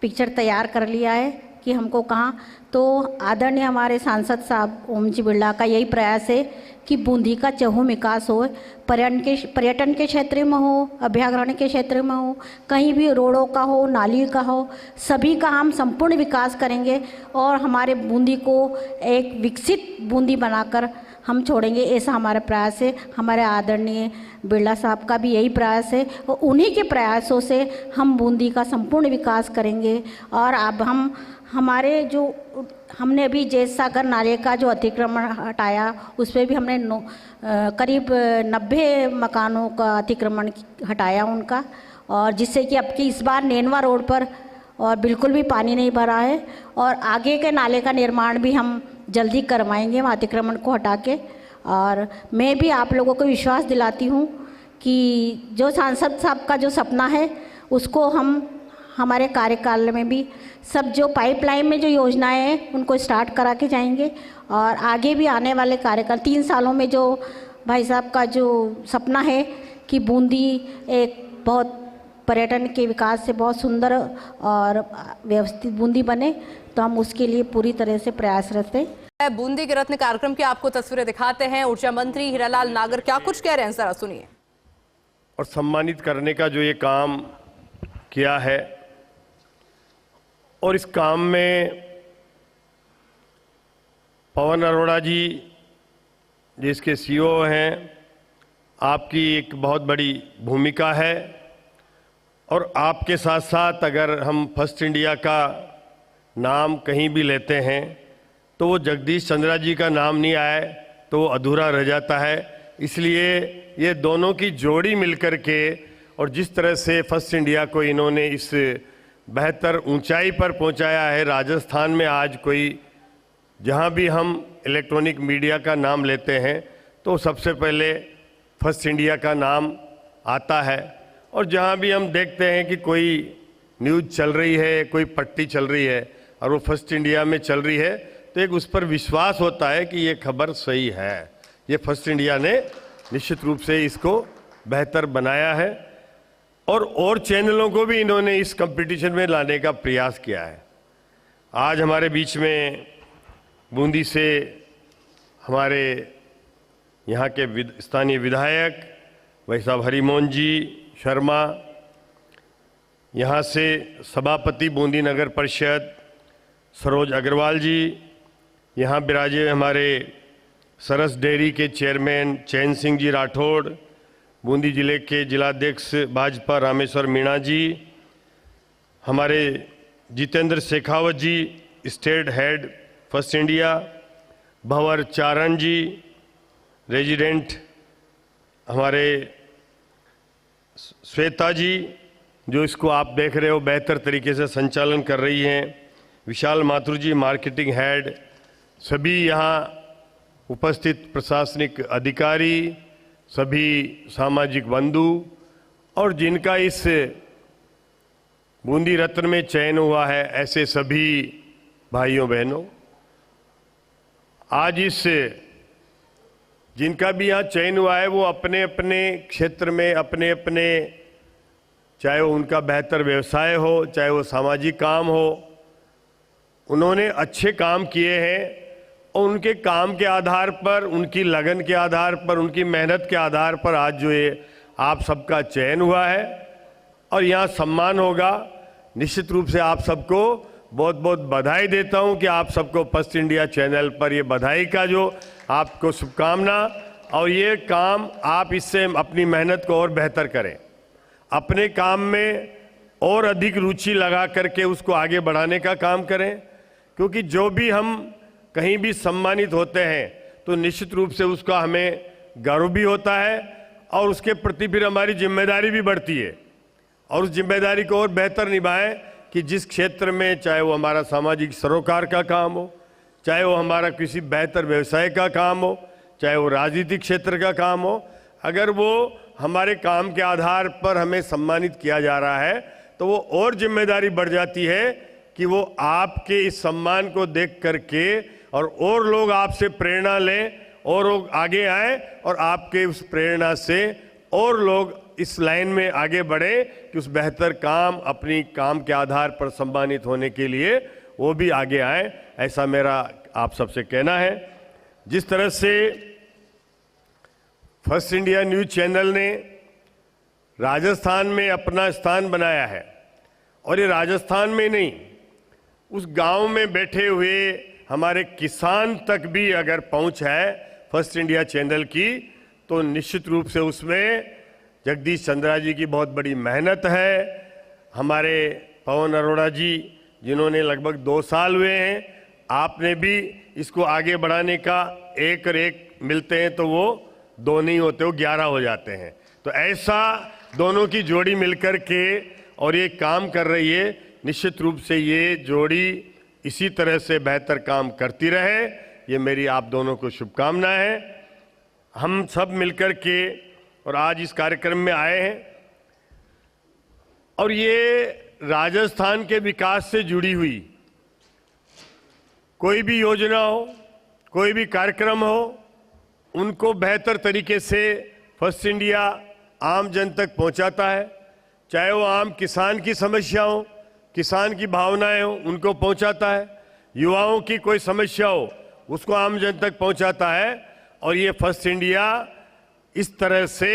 पिक्चर तैयार कर लिया है कि हमको कहाँ। तो आदरणीय हमारे सांसद साहब ओम जी बिरला का यही प्रयास है कि बूंदी का चहुमुखी विकास हो, पर्यटन के क्षेत्र में हो, अभ्यारण्य के क्षेत्र में हो, कहीं भी रोडों का हो, नाली का हो, सभी का हम संपूर्ण विकास करेंगे और हमारे बूंदी को एक विकसित बूंदी बनाकर हम छोड़ेंगे, ऐसा हमारा प्रयास है। हमारे आदरणीय बिरला साहब का भी यही प्रयास है और उन्हीं के प्रयासों से हम बूंदी का संपूर्ण विकास करेंगे। और अब हमारे जो हमने अभी जैत सागर नाले का जो अतिक्रमण हटाया, उस पर भी हमने करीब 90 मकानों का अतिक्रमण हटाया उनका, और जिससे कि अब की इस बार नेनवा रोड पर और बिल्कुल भी पानी नहीं भरा है। और आगे के नाले का निर्माण भी हम जल्दी करवाएंगे हम अतिक्रमण को हटा के। और मैं भी आप लोगों को विश्वास दिलाती हूँ कि जो सांसद साहब का जो सपना है, उसको हम हमारे कार्यकाल में भी सब जो पाइपलाइन में जो योजनाएं हैं उनको स्टार्ट करा के जाएंगे। और आगे भी आने वाले कार्यकाल 3 सालों में जो भाई साहब का जो सपना है कि बूंदी एक बहुत पर्यटन के विकास से बहुत सुंदर और व्यवस्थित बूंदी बने, तो हम उसके लिए पूरी तरह से प्रयासरत हैं। बूंदी के रत्न कार्यक्रम की आपको तस्वीरें दिखाते हैं। ऊर्जा मंत्री हीरालाल नागर क्या कुछ कह रहे हैं, जरा सुनिए। और सम्मानित करने का जो ये काम किया है, और इस काम में पवन अरोड़ा जी जिसके सीईओ हैं, आपकी एक बहुत बड़ी भूमिका है। और आपके साथ साथ अगर हम फर्स्ट इंडिया का नाम कहीं भी लेते हैं तो वो जगदीश चंद्रा जी का नाम नहीं आए तो वो अधूरा रह जाता है। इसलिए ये दोनों की जोड़ी मिलकर के, और जिस तरह से फर्स्ट इंडिया को इन्होंने इस बेहतर ऊंचाई पर पहुंचाया है, राजस्थान में आज कोई जहां भी हम इलेक्ट्रॉनिक मीडिया का नाम लेते हैं तो सबसे पहले फर्स्ट इंडिया का नाम आता है। और जहां भी हम देखते हैं कि कोई न्यूज़ चल रही है, कोई पट्टी चल रही है और वो फर्स्ट इंडिया में चल रही है, तो एक उस पर विश्वास होता है कि ये खबर सही है। ये फर्स्ट इंडिया ने निश्चित रूप से इसको बेहतर बनाया है और चैनलों को भी इन्होंने इस कंपटीशन में लाने का प्रयास किया है। आज हमारे बीच में बूंदी से हमारे यहाँ के स्थानीय विधायक भाई साहब हरिमोहन जी शर्मा, यहाँ से सभापति बूंदी नगर परिषद सरोज अग्रवाल जी, यहाँ विराजे हमारे सरस डेयरी के चेयरमैन चैन सिंह जी राठौड़, बूंदी जिले के जिलाध्यक्ष भाजपा रामेश्वर मीणा जी, हमारे जितेंद्र शेखावत जी स्टेट हेड फर्स्ट इंडिया, भंवर चारण जी रेजिडेंट हमारे श्वेता जी जो इसको आप देख रहे हो बेहतर तरीके से संचालन कर रही हैं, विशाल माथुर जी मार्केटिंग हेड, सभी यहाँ उपस्थित प्रशासनिक अधिकारी, सभी सामाजिक बंधु और जिनका इस बूंदी रत्न में चयन हुआ है ऐसे सभी भाइयों बहनों, आज इस जिनका भी यहाँ चयन हुआ है वो अपने अपने क्षेत्र में अपने अपने, चाहे वो उनका बेहतर व्यवसाय हो, चाहे वो सामाजिक काम हो, उन्होंने अच्छे काम किए हैं और उनके काम के आधार पर, उनकी लगन के आधार पर, उनकी मेहनत के आधार पर आज जो ये आप सबका चयन हुआ है और यहाँ सम्मान होगा। निश्चित रूप से आप सबको बहुत बहुत बधाई देता हूँ कि आप सबको फर्स्ट इंडिया चैनल पर ये बधाई का जो आपको शुभकामना, और ये काम आप इससे अपनी मेहनत को और बेहतर करें, अपने काम में और अधिक रुचि लगा करके उसको आगे बढ़ाने का काम करें, क्योंकि जो भी हम कहीं भी सम्मानित होते हैं तो निश्चित रूप से उसका हमें गर्व भी होता है और उसके प्रति फिर हमारी जिम्मेदारी भी बढ़ती है और उस जिम्मेदारी को और बेहतर निभाएं कि जिस क्षेत्र में, चाहे वो हमारा सामाजिक सरोकार का काम हो, चाहे वो हमारा किसी बेहतर व्यवसाय का काम हो, चाहे वो राजनीतिक क्षेत्र का काम हो, अगर वो हमारे काम के आधार पर हमें सम्मानित किया जा रहा है तो वो और जिम्मेदारी बढ़ जाती है कि वो आपके इस सम्मान को देख करके और लोग आपसे प्रेरणा लें और लोग आगे आए और आपके उस प्रेरणा से और लोग इस लाइन में आगे बढ़े कि उस बेहतर काम, अपनी काम के आधार पर सम्मानित होने के लिए वो भी आगे आए, ऐसा मेरा आप सबसे कहना है। जिस तरह से फर्स्ट इंडिया न्यूज़ चैनल ने राजस्थान में अपना स्थान बनाया है और ये राजस्थान में नहीं, उस गांव में बैठे हुए हमारे किसान तक भी अगर पहुंच है फर्स्ट इंडिया चैनल की, तो निश्चित रूप से उसमें जगदीश चंद्रा जी की बहुत बड़ी मेहनत है। हमारे पवन अरोड़ा जी जिन्होंने लगभग 2 साल हुए हैं, आपने भी इसको आगे बढ़ाने का, एक और एक मिलते हैं तो वो 2 नहीं होते, वो 11 हो जाते हैं। तो ऐसा दोनों की जोड़ी मिलकर के और ये काम कर रही है। निश्चित रूप से ये जोड़ी इसी तरह से बेहतर काम करती रहे, ये मेरी आप दोनों को शुभकामना है। हम सब मिलकर के और आज इस कार्यक्रम में आए हैं और ये राजस्थान के विकास से जुड़ी हुई कोई भी योजना हो, कोई भी कार्यक्रम हो, उनको बेहतर तरीके से फर्स्ट इंडिया आम जन तक पहुंचाता है। चाहे वो आम किसान की समस्या हो, किसान की भावनाएं हो, उनको पहुंचाता है। युवाओं की कोई समस्या हो, उसको आम जन तक पहुंचाता है। और ये फर्स्ट इंडिया इस तरह से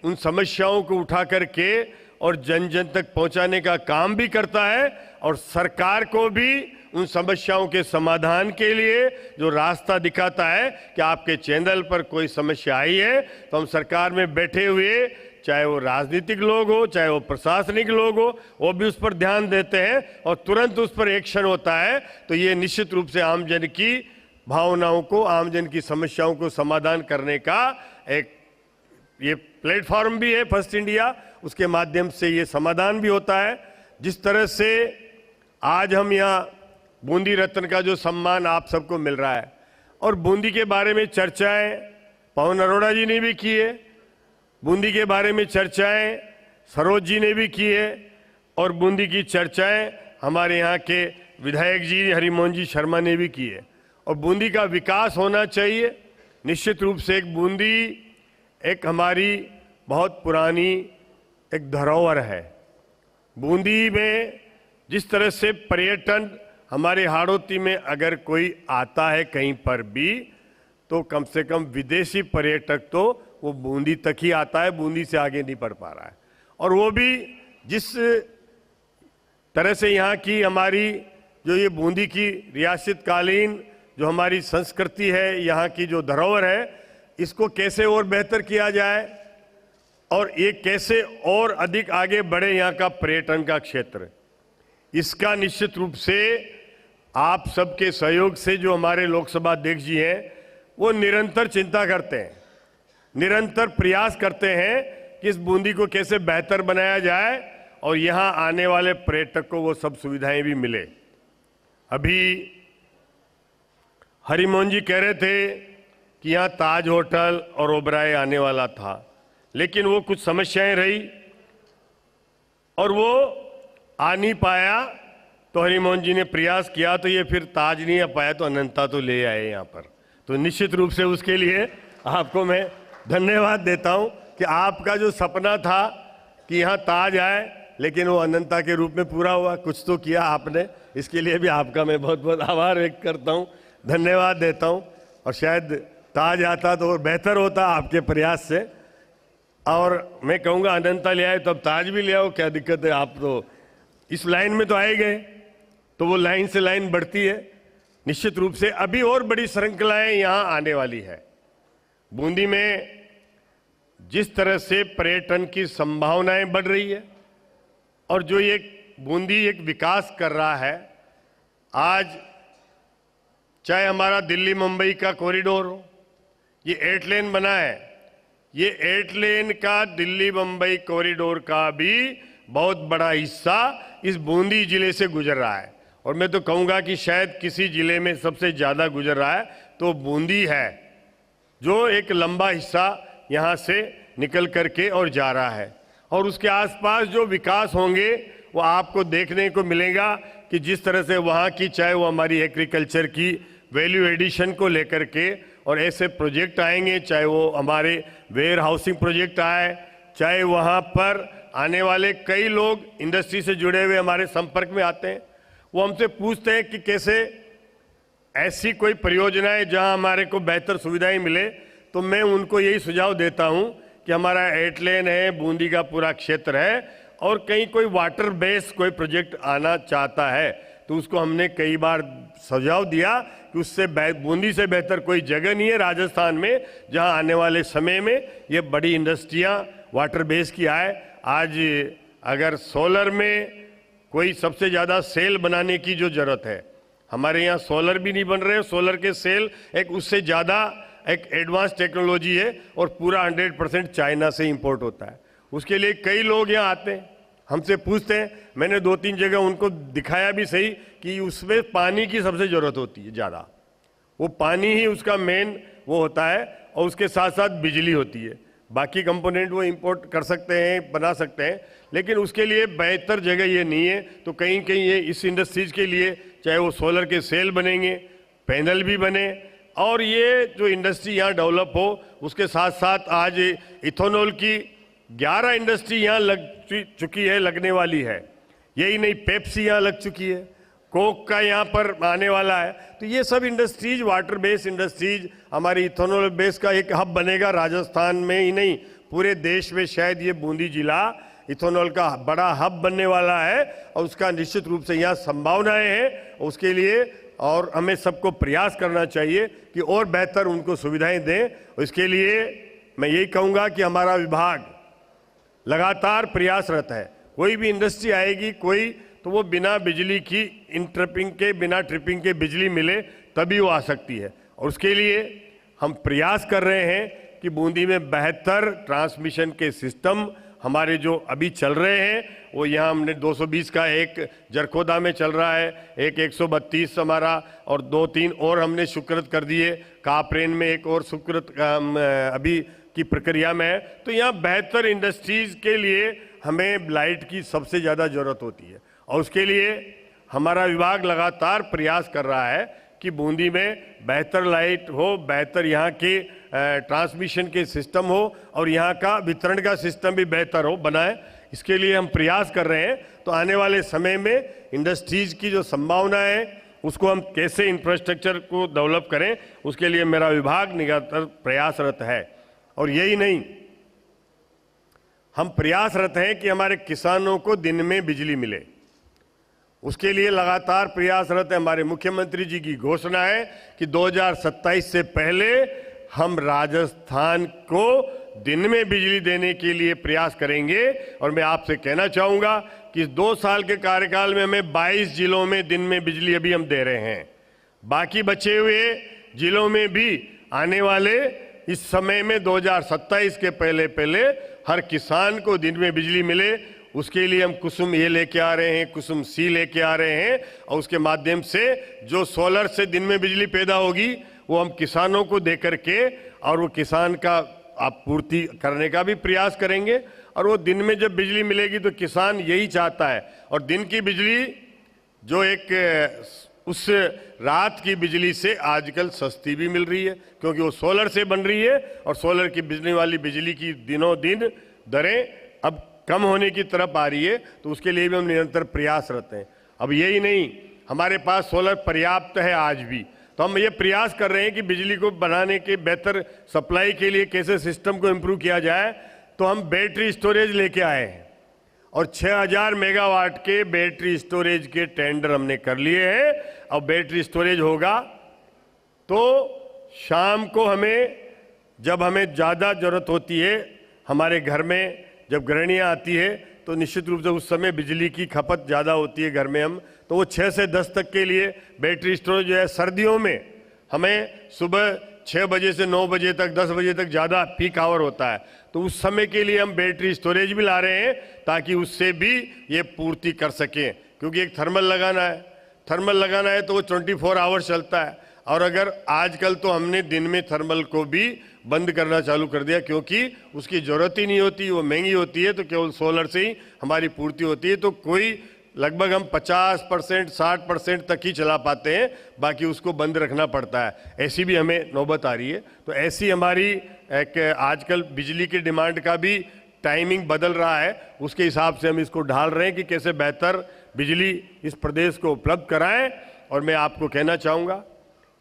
उन समस्याओं को उठा करके और जन जन तक पहुंचाने का काम भी करता है और सरकार को भी उन समस्याओं के समाधान के लिए जो रास्ता दिखाता है कि आपके चैनल पर कोई समस्या आई है तो हम सरकार में बैठे हुए, चाहे वो राजनीतिक लोग हो, चाहे वो प्रशासनिक लोग हो, वो भी उस पर ध्यान देते हैं और तुरंत उस पर एक्शन होता है। तो ये निश्चित रूप से आम जन की भावनाओं को, आम जन की समस्याओं को समाधान करने का एक ये प्लेटफॉर्म भी है फर्स्ट इंडिया, उसके माध्यम से ये समाधान भी होता है। जिस तरह से आज हम यहाँ बूंदी रत्न का जो सम्मान आप सबको मिल रहा है और बूंदी के बारे में चर्चाएं पवन अरोड़ा जी ने भी की है, बूंदी के बारे में चर्चाएं सरोज जी ने भी की है और बूंदी की चर्चाएं हमारे यहाँ के विधायक जी हरिमोहन जी शर्मा ने भी की है। और बूंदी का विकास होना चाहिए। निश्चित रूप से एक बूंदी एक हमारी बहुत पुरानी एक धरोहर है। बूंदी में जिस तरह से पर्यटन, हमारे हाड़ौती में अगर कोई आता है कहीं पर भी तो कम से कम विदेशी पर्यटक तो वो बूंदी तक ही आता है, बूंदी से आगे नहीं बढ़ पा रहा है। और वो भी जिस तरह से यहाँ की हमारी जो ये बूंदी की रियासतकालीन जो हमारी संस्कृति है, यहाँ की जो धरोहर है, इसको कैसे और बेहतर किया जाए और ये कैसे और अधिक आगे बढ़े यहाँ का पर्यटन का क्षेत्र, इसका निश्चित रूप से आप सबके सहयोग से जो हमारे लोकसभा अध्यक्ष जी हैं वो निरंतर चिंता करते हैं। निरंतर प्रयास करते हैं कि इस बूंदी को कैसे बेहतर बनाया जाए और यहाँ आने वाले पर्यटक को वो सब सुविधाएं भी मिले। अभी हरिमोहन जी कह रहे थे कि यहाँ ताज होटल और ओबराय आने वाला था, लेकिन वो कुछ समस्याएं रही और वो आ नहीं पाया, तो हरिमोहन जी ने प्रयास किया तो ये फिर ताज नहीं आ पाया, तो अनंता तो ले आए यहाँ पर। तो निश्चित रूप से उसके लिए आपको मैं धन्यवाद देता हूँ कि आपका जो सपना था कि यहाँ ताज आए, लेकिन वो अनंता के रूप में पूरा हुआ। कुछ तो किया आपने, इसके लिए भी आपका मैं बहुत बहुत आभार व्यक्त करता हूँ, धन्यवाद देता हूँ। और शायद ताज आता तो और बेहतर होता आपके प्रयास से। और मैं कहूँगा अनंता ले आए तो अब ताज भी ले आओ, क्या दिक्कत है। आप तो इस लाइन में तो आए गए, तो वो लाइन से लाइन बढ़ती है। निश्चित रूप से अभी और बड़ी श्रृंखलाएं यहाँ आने वाली है। बूंदी में जिस तरह से पर्यटन की संभावनाएं बढ़ रही है और जो ये बूंदी एक विकास कर रहा है, आज चाहे हमारा दिल्ली मुंबई का कॉरिडोर हो, ये 8 लेन बना है, ये 8 लेन का दिल्ली मुंबई कॉरिडोर का भी बहुत बड़ा हिस्सा इस बूंदी जिले से गुजर रहा है। और मैं तो कहूँगा कि शायद किसी जिले में सबसे ज़्यादा गुजर रहा है तो बूंदी है, जो एक लंबा हिस्सा यहाँ से निकल करके और जा रहा है। और उसके आसपास जो विकास होंगे वो आपको देखने को मिलेगा कि जिस तरह से वहाँ की, चाहे वो हमारी एग्रीकल्चर की वैल्यू एडिशन को लेकर के और ऐसे प्रोजेक्ट आएंगे, चाहे वो हमारे वेयर हाउसिंग प्रोजेक्ट आए, चाहे वहाँ पर आने वाले कई लोग इंडस्ट्री से जुड़े हुए हमारे संपर्क में आते हैं, वो हमसे पूछते हैं कि कैसे ऐसी कोई परियोजनाएं जहां हमारे को बेहतर सुविधाएं मिले। तो मैं उनको यही सुझाव देता हूं कि हमारा 8 लेन है, बूंदी का पूरा क्षेत्र है, और कहीं कोई वाटर बेस्ड कोई प्रोजेक्ट आना चाहता है तो उसको हमने कई बार सुझाव दिया कि उससे बूंदी से बेहतर कोई जगह नहीं है राजस्थान में जहां आने वाले समय में ये बड़ी इंडस्ट्रियां वाटर बेस की आए। आज अगर सोलर में कोई सबसे ज़्यादा सेल बनाने की जो जरूरत है, हमारे यहाँ सोलर भी नहीं बन रहे, सोलर के सेल एक उससे ज़्यादा एक एडवांस टेक्नोलॉजी है और पूरा 100% चाइना से इंपोर्ट होता है। उसके लिए कई लोग यहाँ आते हैं, हमसे पूछते हैं। मैंने 2-3 जगह उनको दिखाया भी सही कि उसमें पानी की सबसे ज़रूरत होती है ज़्यादा, वो पानी ही उसका मेन वो होता है, और उसके साथ साथ बिजली होती है। बाकी कंपोनेंट वो इंपोर्ट कर सकते हैं, बना सकते हैं, लेकिन उसके लिए बेहतर जगह ये नहीं है। तो कहीं कहीं ये इस इंडस्ट्रीज के लिए चाहे वो सोलर के सेल बनेंगे, पैनल भी बने, और ये जो इंडस्ट्री यहाँ डेवलप हो, उसके साथ साथ आज इथेनॉल की 11 इंडस्ट्री यहाँ लग चुकी है, लगने वाली है। यही नहीं, पेप्सी यहाँ लग चुकी है, कोक का यहाँ पर आने वाला है। तो ये सब इंडस्ट्रीज, वाटर बेस्ड इंडस्ट्रीज, हमारी इथेनॉल बेस का एक हब बनेगा राजस्थान में ही नहीं, पूरे देश में। शायद ये बूंदी जिला इथेनॉल का बड़ा हब बनने वाला है और उसका निश्चित रूप से यहाँ संभावनाएं हैं। उसके लिए और हमें सबको प्रयास करना चाहिए कि और बेहतर उनको सुविधाएं दें। इसके लिए मैं यही कहूँगा कि हमारा विभाग लगातार प्रयासरत है। कोई भी इंडस्ट्री आएगी कोई, तो वो बिना बिजली की बिना ट्रिपिंग के बिजली मिले तभी वो आ सकती है। और उसके लिए हम प्रयास कर रहे हैं कि बूंदी में बेहतर ट्रांसमिशन के सिस्टम हमारे जो अभी चल रहे हैं, वो यहाँ हमने 220 का एक जरखोदा में चल रहा है, एक 132 हमारा, और 2-3 और हमने स्वीकृत कर दिए। कापरेन में एक और स्वीकृत अभी की प्रक्रिया में है। तो यहाँ बेहतर इंडस्ट्रीज के लिए हमें लाइट की सबसे ज़्यादा ज़रूरत होती है, और उसके लिए हमारा विभाग लगातार प्रयास कर रहा है कि बूंदी में बेहतर लाइट हो, बेहतर यहाँ के ट्रांसमिशन के सिस्टम हो, और यहाँ का वितरण का सिस्टम भी बेहतर हो, बनाए। इसके लिए हम प्रयास कर रहे हैं। तो आने वाले समय में इंडस्ट्रीज की जो संभावना है, उसको हम कैसे इंफ्रास्ट्रक्चर को डेवलप करें, उसके लिए मेरा विभाग निरंतर प्रयासरत है। और यही नहीं, हम प्रयासरत हैं कि हमारे किसानों को दिन में बिजली मिले, उसके लिए लगातार प्रयासरत है। हमारे मुख्यमंत्री जी की घोषणा है कि 2027 से पहले हम राजस्थान को दिन में बिजली देने के लिए प्रयास करेंगे। और मैं आपसे कहना चाहूँगा कि इस 2 साल के कार्यकाल में हमें 22 जिलों में दिन में बिजली अभी हम दे रहे हैं। बाकी बचे हुए जिलों में भी आने वाले इस समय में 2027 के पहले पहले हर किसान को दिन में बिजली मिले, उसके लिए हम कुसुम ए लेके आ रहे हैं, कुसुम सी लेके आ रहे हैं, और उसके माध्यम से जो सोलर से दिन में बिजली पैदा होगी वो हम किसानों को दे करके और वो किसान का आपूर्ति करने का भी प्रयास करेंगे। और वो दिन में जब बिजली मिलेगी तो किसान यही चाहता है। और दिन की बिजली जो एक उस रात की बिजली से आजकल सस्ती भी मिल रही है, क्योंकि वो सोलर से बन रही है, और सोलर की बिजली वाली बिजली की दिनों दिन दरें अब कम होने की तरफ आ रही है, तो उसके लिए भी हम निरंतर प्रयासरत हैं। अब यही नहीं, हमारे पास सोलर पर्याप्त है आज भी, तो हम ये प्रयास कर रहे हैं कि बिजली को बनाने के बेहतर सप्लाई के लिए कैसे सिस्टम को इम्प्रूव किया जाए। तो हम बैटरी स्टोरेज लेके आए हैं और 6000 मेगावाट के बैटरी स्टोरेज के टेंडर हमने कर लिए हैं। अब बैटरी स्टोरेज होगा तो शाम को जब हमें ज़्यादा ज़रूरत होती है, हमारे घर में जब गृहिणियाँ आती है तो निश्चित रूप से उस समय बिजली की खपत ज़्यादा होती है घर में तो वो 6 से 10 तक के लिए बैटरी स्टोरेज जो है, सर्दियों में हमें सुबह 6 बजे से 9 बजे तक 10 बजे तक ज़्यादा पीक आवर होता है, तो उस समय के लिए हम बैटरी स्टोरेज भी ला रहे हैं ताकि उससे भी ये पूर्ति कर सकें। क्योंकि एक थर्मल लगाना है तो वो 24 आवर चलता है, और अगर आजकल तो हमने दिन में थर्मल को भी बंद करना चालू कर दिया, क्योंकि उसकी ज़रूरत ही नहीं होती, वो महंगी होती है, तो केवल सोलर से ही हमारी पूर्ति होती है। तो कोई लगभग हम 50% 60% तक ही चला पाते हैं, बाकी उसको बंद रखना पड़ता है। ऐसी भी हमें नौबत आ रही है। तो ऐसी हमारी एक आजकल बिजली की डिमांड का भी टाइमिंग बदल रहा है, उसके हिसाब से हम इसको ढाल रहे हैं कि कैसे बेहतर बिजली इस प्रदेश को उपलब्ध कराएं। और मैं आपको कहना चाहूँगा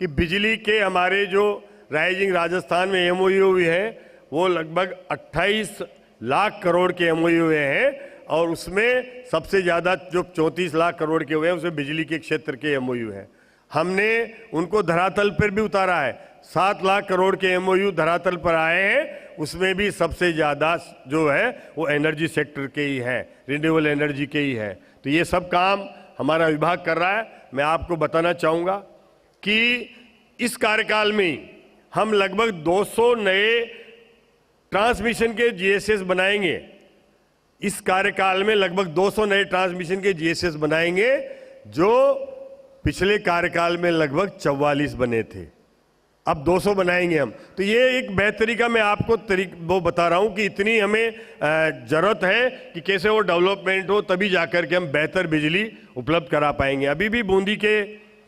कि बिजली के हमारे जो राइजिंग राजस्थान में MOU हुए हैं वो लगभग 28 लाख करोड़ के MOU हुए हैं, और उसमें सबसे ज़्यादा जो 34 लाख करोड़ के हुए हैं उसमें बिजली के क्षेत्र के MOU हैं। हमने उनको धरातल पर भी उतारा है, 7 लाख करोड़ के MOU धरातल पर आए हैं, उसमें भी सबसे ज़्यादा जो है वो एनर्जी सेक्टर के ही है, रिन्यूएबल एनर्जी के ही है। तो ये सब काम हमारा विभाग कर रहा है। मैं आपको बताना चाहूँगा कि इस कार्यकाल में हम लगभग 200 नए ट्रांसमिशन के GSS बनाएंगे। इस कार्यकाल में लगभग 200 नए ट्रांसमिशन के GSS बनाएंगे, जो पिछले कार्यकाल में लगभग 44 बने थे, अब 200 बनाएंगे हम। तो ये एक बेहतरी का मैं आपको वो बता रहा हूं कि इतनी हमें जरूरत है कि कैसे वो डेवलपमेंट हो, तभी जाकर के हम बेहतर बिजली उपलब्ध करा पाएंगे। अभी भी बूंदी के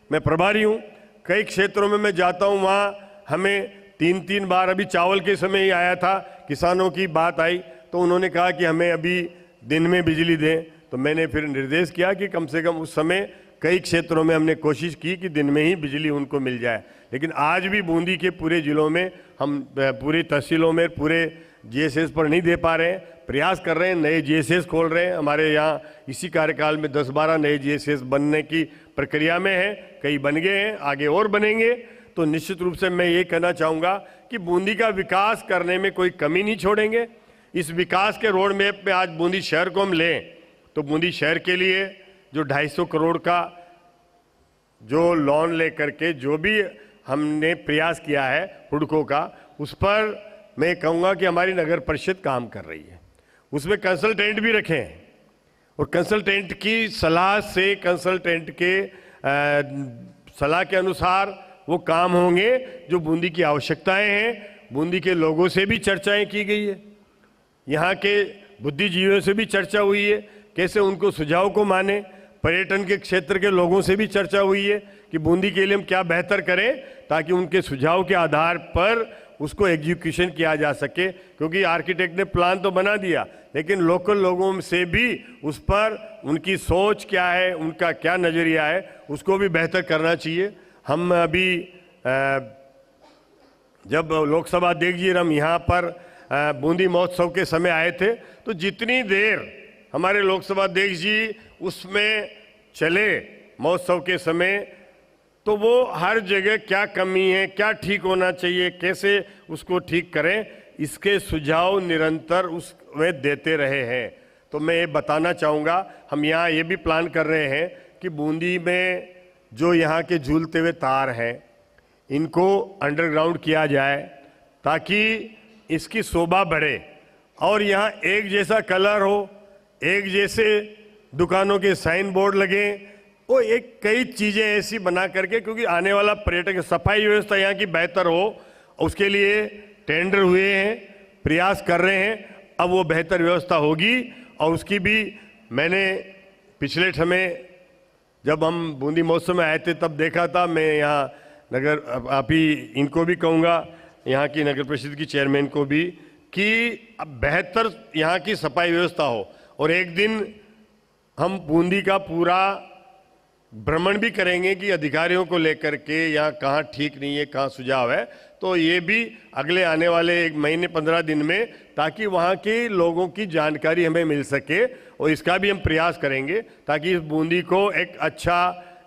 मैं प्रभारी हूं, कई क्षेत्रों में मैं जाता हूं, वहां हमें 3-3 बार, अभी चावल के समय ही आया था, किसानों की बात आई तो उन्होंने कहा कि हमें अभी दिन में बिजली दें। तो मैंने फिर निर्देश किया कि कम से कम उस समय कई क्षेत्रों में हमने कोशिश की कि दिन में ही बिजली उनको मिल जाए। लेकिन आज भी बूंदी के पूरे जिलों में हम पूरी तहसीलों में पूरे GSS पर नहीं दे पा रहे हैं, प्रयास कर रहे हैं, नए GSS खोल रहे हैं। हमारे यहाँ इसी कार्यकाल में 10-12 नए GSS बनने की प्रक्रिया में है, कई बन गए हैं, आगे और बनेंगे। तो निश्चित रूप से मैं ये कहना चाहूँगा कि बूंदी का विकास करने में कोई कमी नहीं छोड़ेंगे। इस विकास के रोड मैप में आज बूंदी शहर को हम लें तो बूंदी शहर के लिए जो 250 करोड़ का जो लोन लेकर के जो भी हमने प्रयास किया है हुडको का, उस पर मैं कहूँगा कि हमारी नगर परिषद काम कर रही है। उसमें कंसल्टेंट भी रखे हैं और कंसल्टेंट की सलाह से, कंसल्टेंट के सलाह के अनुसार वो काम होंगे जो बूंदी की आवश्यकताएं हैं। बूंदी के लोगों से भी चर्चाएं की गई है, यहाँ के बुद्धिजीवियों से भी चर्चा हुई है, कैसे उनको सुझाव को माने। पर्यटन के क्षेत्र के लोगों से भी चर्चा हुई है कि बूंदी के लिए हम क्या बेहतर करें ताकि उनके सुझाव के आधार पर उसको एग्जीक्यूशन किया जा सके। क्योंकि आर्किटेक्ट ने प्लान तो बना दिया, लेकिन लोकल लोगों से भी उस पर उनकी सोच क्या है, उनका क्या नज़रिया है, उसको भी बेहतर करना चाहिए। हम अभी जब लोकसभा अध्यक्ष जी हम यहाँ पर बूंदी महोत्सव के समय आए थे तो जितनी देर हमारे लोकसभा अध्यक्ष जी उसमें चले महोत्सव के समय, तो वो हर जगह क्या कमी है, क्या ठीक होना चाहिए, कैसे उसको ठीक करें, इसके सुझाव निरंतर उसमें देते रहे हैं। तो मैं ये बताना चाहूँगा, हम यहाँ ये भी प्लान कर रहे हैं कि बूंदी में जो यहाँ के झूलते हुए तार हैं इनको अंडरग्राउंड किया जाए ताकि इसकी शोभा बढ़े और यहाँ एक जैसा कलर हो, एक जैसे दुकानों के साइन बोर्ड लगे, वो एक कई चीज़ें ऐसी बना करके, क्योंकि आने वाला पर्यटक, सफाई व्यवस्था यहाँ की बेहतर हो, उसके लिए टेंडर हुए हैं, प्रयास कर रहे हैं। अब वो बेहतर व्यवस्था होगी और उसकी भी मैंने पिछले समय जब हम बूंदी महोत्सव में आए थे तब देखा था। मैं यहाँ नगर, आप ही इनको भी कहूँगा, यहाँ की नगर परिषद की चेयरमैन को भी, कि अब बेहतर यहाँ की सफाई व्यवस्था हो। और एक दिन हम बूंदी का पूरा भ्रमण भी करेंगे कि अधिकारियों को लेकर के यहाँ कहाँ ठीक नहीं है, कहाँ सुझाव है। तो ये भी अगले आने वाले 1 महीने 15 दिन में, ताकि वहाँ के लोगों की जानकारी हमें मिल सके, और इसका भी हम प्रयास करेंगे ताकि इस बूंदी को एक अच्छा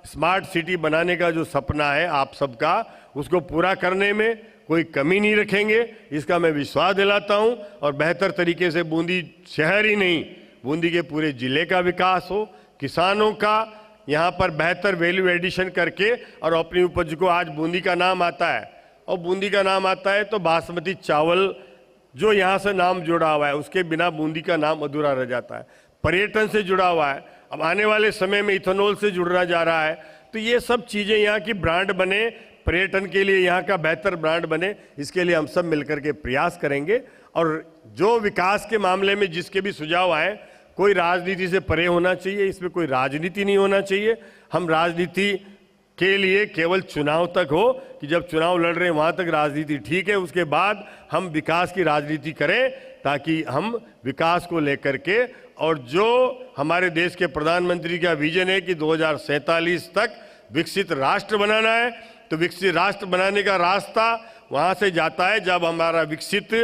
स्मार्ट सिटी बनाने का जो सपना है आप सबका, उसको पूरा करने में कोई कमी नहीं रखेंगे, इसका मैं विश्वास दिलाता हूँ। और बेहतर तरीके से बूंदी शहर ही नहीं, बूंदी के पूरे जिले का विकास हो, किसानों का यहाँ पर बेहतर वैल्यू एडिशन करके, और अपनी उपज को, आज बूंदी का नाम आता है, और बूंदी का नाम आता है तो बासमती चावल जो यहाँ से नाम जुड़ा हुआ है, उसके बिना बूंदी का नाम अधूरा रह जाता है। पर्यटन से जुड़ा हुआ है, अब आने वाले समय में इथेनॉल से जुड़ना जा रहा है। तो ये सब चीज़ें यहाँ की ब्रांड बने, पर्यटन के लिए यहाँ का बेहतर ब्रांड बने, इसके लिए हम सब मिलकर के प्रयास करेंगे। और जो विकास के मामले में जिसके भी सुझाव आए, कोई राजनीति से परे होना चाहिए, इसमें कोई राजनीति नहीं होना चाहिए। हम राजनीति के लिए केवल चुनाव तक हो, कि जब चुनाव लड़ रहे हैं वहाँ तक राजनीति ठीक है, उसके बाद हम विकास की राजनीति करें, ताकि हम विकास को लेकर के, और जो हमारे देश के प्रधानमंत्री का विजन है कि 2047 तक विकसित राष्ट्र बनाना है, तो विकसित राष्ट्र बनाने का रास्ता वहाँ से जाता है जब हमारा विकसित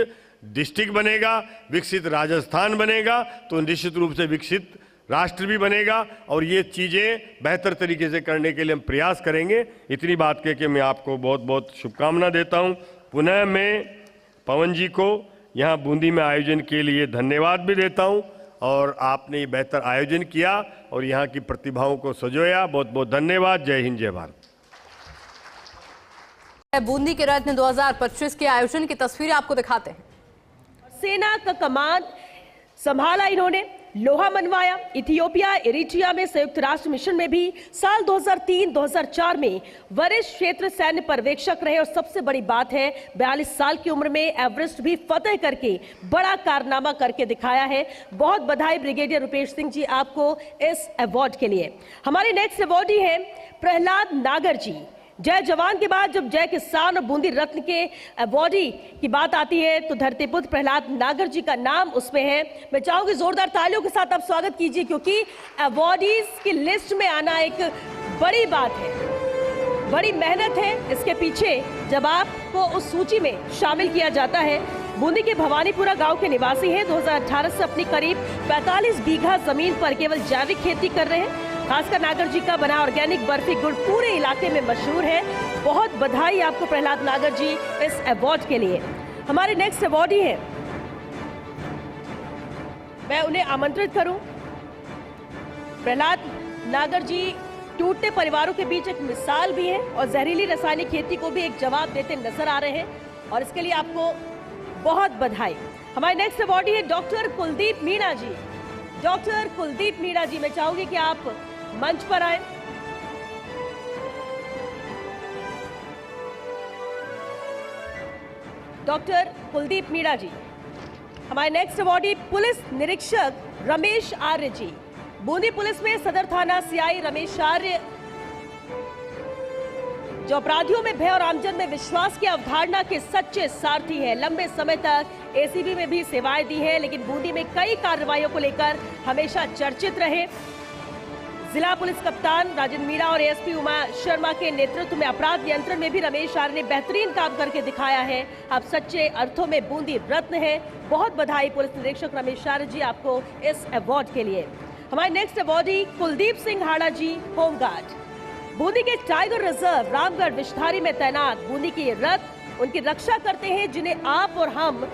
डिस्ट्रिक्ट बनेगा, विकसित राजस्थान बनेगा, तो निश्चित रूप से विकसित राष्ट्र भी बनेगा। और ये चीज़ें बेहतर तरीके से करने के लिए हम प्रयास करेंगे। इतनी बात कह के मैं आपको बहुत बहुत शुभकामना देता हूँ। पुनः मैं पवन जी को यहाँ बूंदी में आयोजन के लिए धन्यवाद भी देता हूँ, और आपने ये बेहतर आयोजन किया और यहाँ की प्रतिभाओं को सजोया। बहुत बहुत धन्यवाद। जय हिंद, जय भारत। बूंदी के रत्न 2025 के आयोजन की तस्वीरें आपको दिखाते हैं। सेना का कमान संभाला इन्होंने, लोहा मनवाया। इथियोपिया, इरिट्रिया में संयुक्त राष्ट्र मिशन में भी साल 2003-2004 में वरिष्ठ क्षेत्र सैन्य पर्यवेक्षक रहे। और सबसे बड़ी बात है, 42 साल की उम्र में एवरेस्ट भी फतेह करके बड़ा कारनामा करके दिखाया है। बहुत बधाई ब्रिगेडियर रुपेश सिंह जी आपको इस अवार्ड के लिए। हमारे नेक्स्ट अवार्डी है प्रहलाद नागर जी। जय जवान के बाद जब जय किसान और बूंदी रत्न के अवार्डी की बात आती है तो धरतीपुत्र प्रहलाद नागर जी का नाम उसमें है। मैं चाहूंगी जोरदार तालियों के साथ आप स्वागत कीजिए, क्योंकि अवार्डीज की लिस्ट में आना एक बड़ी बात है, बड़ी मेहनत है इसके पीछे जब आपको उस सूची में शामिल किया जाता है। बूंदी के भवानीपुरा गांव के निवासी हैं। 2018 से अपनी करीब 45 बीघा जमीन पर केवल जैविक खेती कर रहे हैं। खासकर नागर जी का बना ऑर्गेनिक बर्फी गुड़ पूरे इलाके में मशहूर है। बहुत बधाई आपको प्रहलाद नागर जी इस अवार्ड के लिए। हमारे नेक्स्ट अवार्डी है, मैं उन्हें आमंत्रित करूं। प्रहलाद नागर जी टूटते परिवारों के बीच एक मिसाल भी है और जहरीली रासायनिक खेती को भी एक जवाब देते नजर आ रहे हैं, और इसके लिए आपको बहुत बधाई। हमारे नेक्स्ट अवार्डी है डॉक्टर कुलदीप मीणा जी। डॉक्टर कुलदीप मीणा जी, मैं चाहूंगी कि आप मंच पर आए। डॉक्टर कुलदीप मीणा जी। हमारे नेक्स्ट अवार्डी पुलिस निरीक्षक रमेश आर्य जी। बूंदी पुलिस में सदर थाना सीआई रमेश आर्य, जो अपराधियों में भय और आमजन में विश्वास की अवधारणा के सच्चे सारथी हैं। लंबे समय तक एसीबी में भी सेवाएं दी है, लेकिन बूंदी में कई कार्रवाइयों को लेकर हमेशा चर्चित रहे। जिला पुलिस कप्तान राजेंद्र मीणा और एएसपी उमा शर्मा के नेतृत्व में अपराध नियंत्रण में भी रमेश आर्य ने बेहतरीन काम करके दिखाया है। आप सच्चे अर्थों में बूंदी रत्न है। बहुत बधाई पुलिस निरीक्षक रमेश आर्य जी आपको इस अवार्ड के लिए। हमारे नेक्स्ट अवार्डी कुलदीप सिंह हाड़ा जी, होमगार्ड। बूंदी के टाइगर रिजर्व रामगढ़ विषधारी में तैनात बूंदी के रथ उनकी रक्षा करते हैं, जिन्हें आप और हम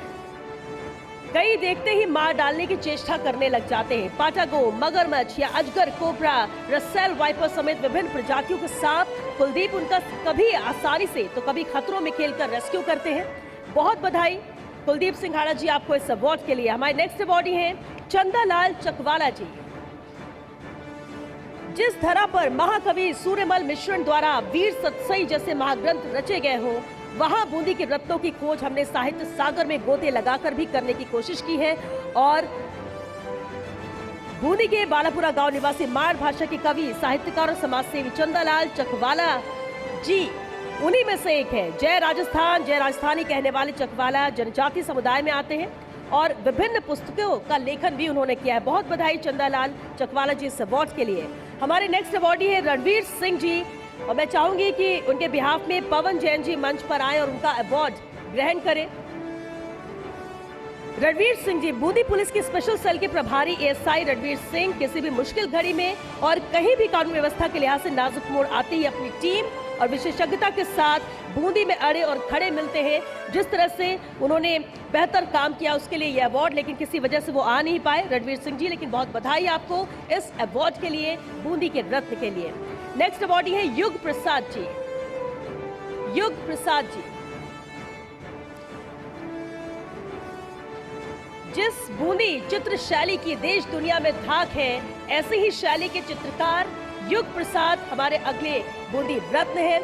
कई देखते ही मार डालने की चेष्टा करने लग जाते हैं। पाटागो, मगरमच्छ या अजगर, कोबरा, रसेल वाइपर समेत विभिन्न प्रजातियों के सांप कुलदीप उनका कभी आसानी से तो कभी खतरों में खेलकर रेस्क्यू करते हैं। बहुत बधाई कुलदीप सिंघाड़ा जी आपको इस अवार्ड के लिए। हमारे नेक्स्ट अवार्डी हैं चंदालाल चकवाला जी। जिस धरा पर महाकवि सूर्यमल मिश्रण द्वारा वीर सतसई जैसे महाग्रंथ रचे गए हों, वहां बूंदी के रत्नों की खोज हमने साहित्य सागर में गोते लगाकर भी करने की कोशिश की है। और बूंदी के बालापुरा गांव निवासी माड़ भाषा के कवि, साहित्यकार और समाजसेवी चंदालाल चकवाला जी उन्हीं में से एक है। जय राजस्थान, जय राजस्थानी कहने वाले चकवाला जनजाति समुदाय में आते हैं और विभिन्न पुस्तकों का लेखन भी उन्होंने किया है। बहुत बधाई चंदालाल चकवाला जी इस अवार्ड के लिए। हमारे नेक्स्ट अवार्डी है रणवीर सिंह जी, और मैं चाहूंगी कि उनके बिहाफ में पवन जैन जी मंच पर आए और उनका अवार्ड ग्रहण करें। रणवीर सिंह जी बूंदी पुलिस के स्पेशल सेल के प्रभारी एएसआई रणवीर सिंह किसी भी मुश्किल घड़ी में और कहीं भी कानून व्यवस्था के लिहाज से नाजुक मोड़ आते ही अपनी टीम और विशेषज्ञता के साथ बूंदी में अड़े और खड़े मिलते हैं। जिस तरह से उन्होंने बेहतर काम किया उसके लिए ये अवार्ड, लेकिन किसी वजह से वो आ नहीं पाए रणवीर सिंह जी, लेकिन बहुत बधाई आपको इस अवार्ड के लिए, बूंदी के रत्न के लिए। नेक्स्ट अवार्डी है युग प्रसाद जी। युग प्रसाद जी जिस बूंदी चित्र शैली की देश दुनिया में धाक है, ऐसे ही शैली के चित्रकार युग प्रसाद हमारे अगले बूंदी रत्न है।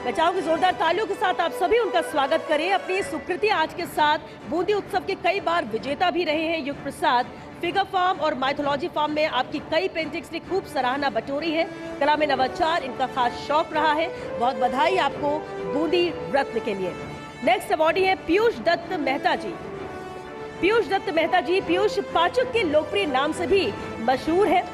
मैं चाहूंगी जोरदार तालियों के साथ आप सभी उनका स्वागत करें। अपनी सुकृति आज के साथ बूंदी उत्सव के कई बार विजेता भी रहे हैं युग प्रसाद। फिगर फार्म और माइथोलॉजी फार्म में आपकी कई पेंटिंग्स ने खूब सराहना बटोरी है। कला में नवाचार इनका खास शौक रहा है। बहुत बधाई आपको बूंदी रत्न के लिए। नेक्स्ट अवार्डी है पीयूष दत्त मेहता जी। पीयूष दत्त मेहता जी पीयूष पाचक के लोकप्रिय नाम से भी मशहूर है।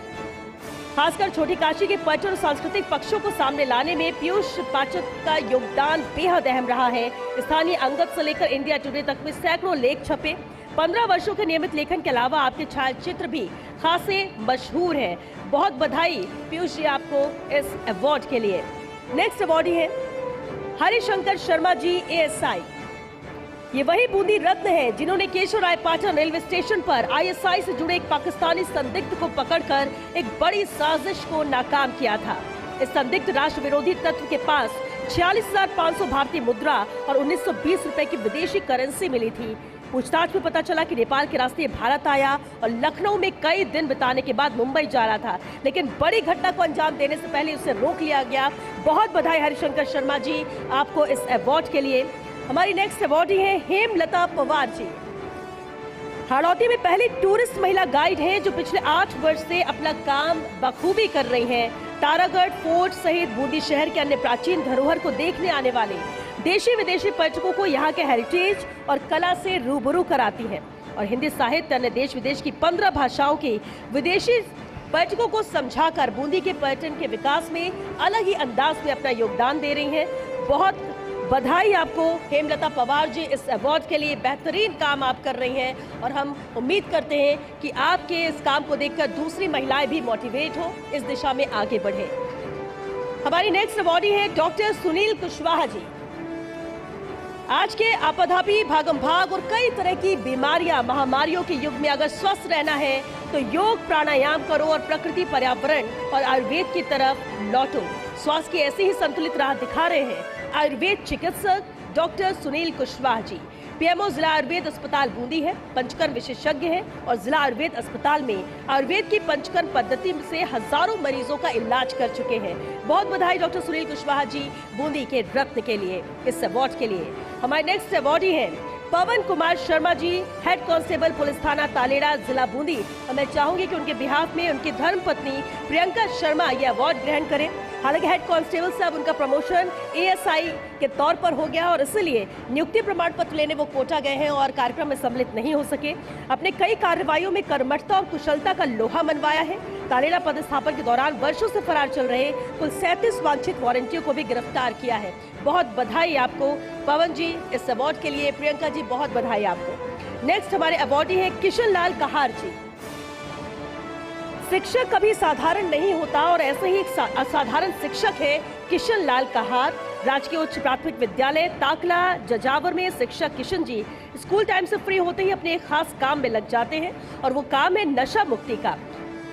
खासकर छोटी काशी के पर्यटन और सांस्कृतिक पक्षों को सामने लाने में पीयूष पाचक का योगदान बेहद अहम रहा है। स्थानीय अंगद से लेकर इंडिया टुडे तक में सैकड़ों लेख छपे। 15 वर्षों के नियमित लेखन के अलावा आपके छायाचित्र भी खासे मशहूर हैं। बहुत बधाई पीयूष जी आपको इस अवार्ड के लिए। नेक्स्ट अवार्डी है हरिशंकर शर्मा जी एएसआई। ये वही बूंदी रत्न हैं जिन्होंने केशवराय पाटन रेलवे स्टेशन पर आईएसआई से जुड़े एक पाकिस्तानी संदिग्ध को पकड़कर एक बड़ी साजिश को नाकाम किया था। इस संदिग्ध राष्ट्र विरोधी तत्व के पास 46,500 भारतीय मुद्रा और 1920 रुपए की विदेशी करेंसी मिली थी। पूछताछ में पता चला कि नेपाल के रास्ते भारत आया और लखनऊ में कई दिन बिताने के बाद मुंबई जा रहा था, लेकिन बड़ी घटना को अंजाम देने से पहले उसे रोक लिया गया। बहुत बधाई हरिशंकर शर्मा जी आपको इस अवार्ड के लिए। हमारी नेक्स्ट अवार्डी है हेमलता पवार जी। हाड़ौती में पहली टूरिस्ट महिला गाइड हैं जो पिछले 8 वर्ष से अपना काम बखूबी कर रही हैं। तारागढ़ फोर्ट सहित बूंदी शहर के अन्य प्राचीन धरोहर को देखने आने वाले देशी विदेशी पर्यटकों को यहाँ के हेरिटेज और कला से रूबरू कराती हैं और हिंदी साहित्य अन्य देश विदेश की 15 भाषाओं के विदेशी पर्यटकों को समझाकर बूंदी के पर्यटन के विकास में अलग ही अंदाज में अपना योगदान दे रही हैं। बहुत बधाई आपको हेमलता पवार जी इस अवार्ड के लिए। बेहतरीन काम आप कर रही हैं और हम उम्मीद करते हैं कि आपके इस काम को देखकर दूसरी महिलाएं भी मोटिवेट हो, इस दिशा में आगे बढ़े। हमारी नेक्स्ट अवार्डी है डॉक्टर सुनील कुशवाहा जी। आज के आपाधापी भागम भाग और कई तरह की बीमारियां महामारियों के युग में अगर स्वस्थ रहना है तो योग प्राणायाम करो और प्रकृति पर्यावरण और आयुर्वेद की तरफ लौटो। स्वास्थ्य की ऐसी ही संतुलित राह दिखा रहे हैं आयुर्वेद चिकित्सक डॉक्टर सुनील कुशवाहा जी। पीएमओ जिला आयुर्वेद अस्पताल बूंदी है, पंचकर्म विशेषज्ञ हैं और जिला आयुर्वेद अस्पताल में आयुर्वेद की पंचकर्म पद्धति से हजारों मरीजों का इलाज कर चुके हैं। बहुत बधाई डॉक्टर सुनील कुशवाहा जी बूंदी के रत्न के लिए, इस अवार्ड के लिए। हमारे नेक्स्ट अवार्डी है पवन Kumar Sharma ji, head constable police थाना तालेड़ा जिला बूंदी। और मैं चाहूंगी कि उनके बिहाफ में उनकी धर्मपत्नी प्रियंका शर्मा ये अवार्ड ग्रहण करें। हालांकि हेड कांस्टेबल से अब उनका प्रमोशन एएसआई के तौर पर हो गया और इसलिए नियुक्ति प्रमाण पत्र लेने वो कोटा गए हैं और कार्यक्रम में सम्मिलित नहीं हो सके। अपने कई कार्रवाइयों में कर्मठता और कुशलता का लोहा मनवाया है। तालेड़ा पदस्थापन के दौरान वर्षों से फरार चल रहे कुल 37 वांछित वारंटियों को भी गिरफ्तार किया है। बहुत बधाई आपको पवन जी इस अवार्ड के लिए। प्रियंका जी बहुत बधाई आपको। नेक्स्ट हमारे अवार्डी है किशन लाल कहार जी। शिक्षक कभी साधारण नहीं होता और ऐसे ही एक असाधारण शिक्षक है किशन लाल कहार। राजकीय उच्च प्राथमिक विद्यालय ताकला जजावर में शिक्षक किशन जी स्कूल टाइम से फ्री होते ही अपने एक खास काम में लग जाते हैं और वो काम है नशा मुक्ति का।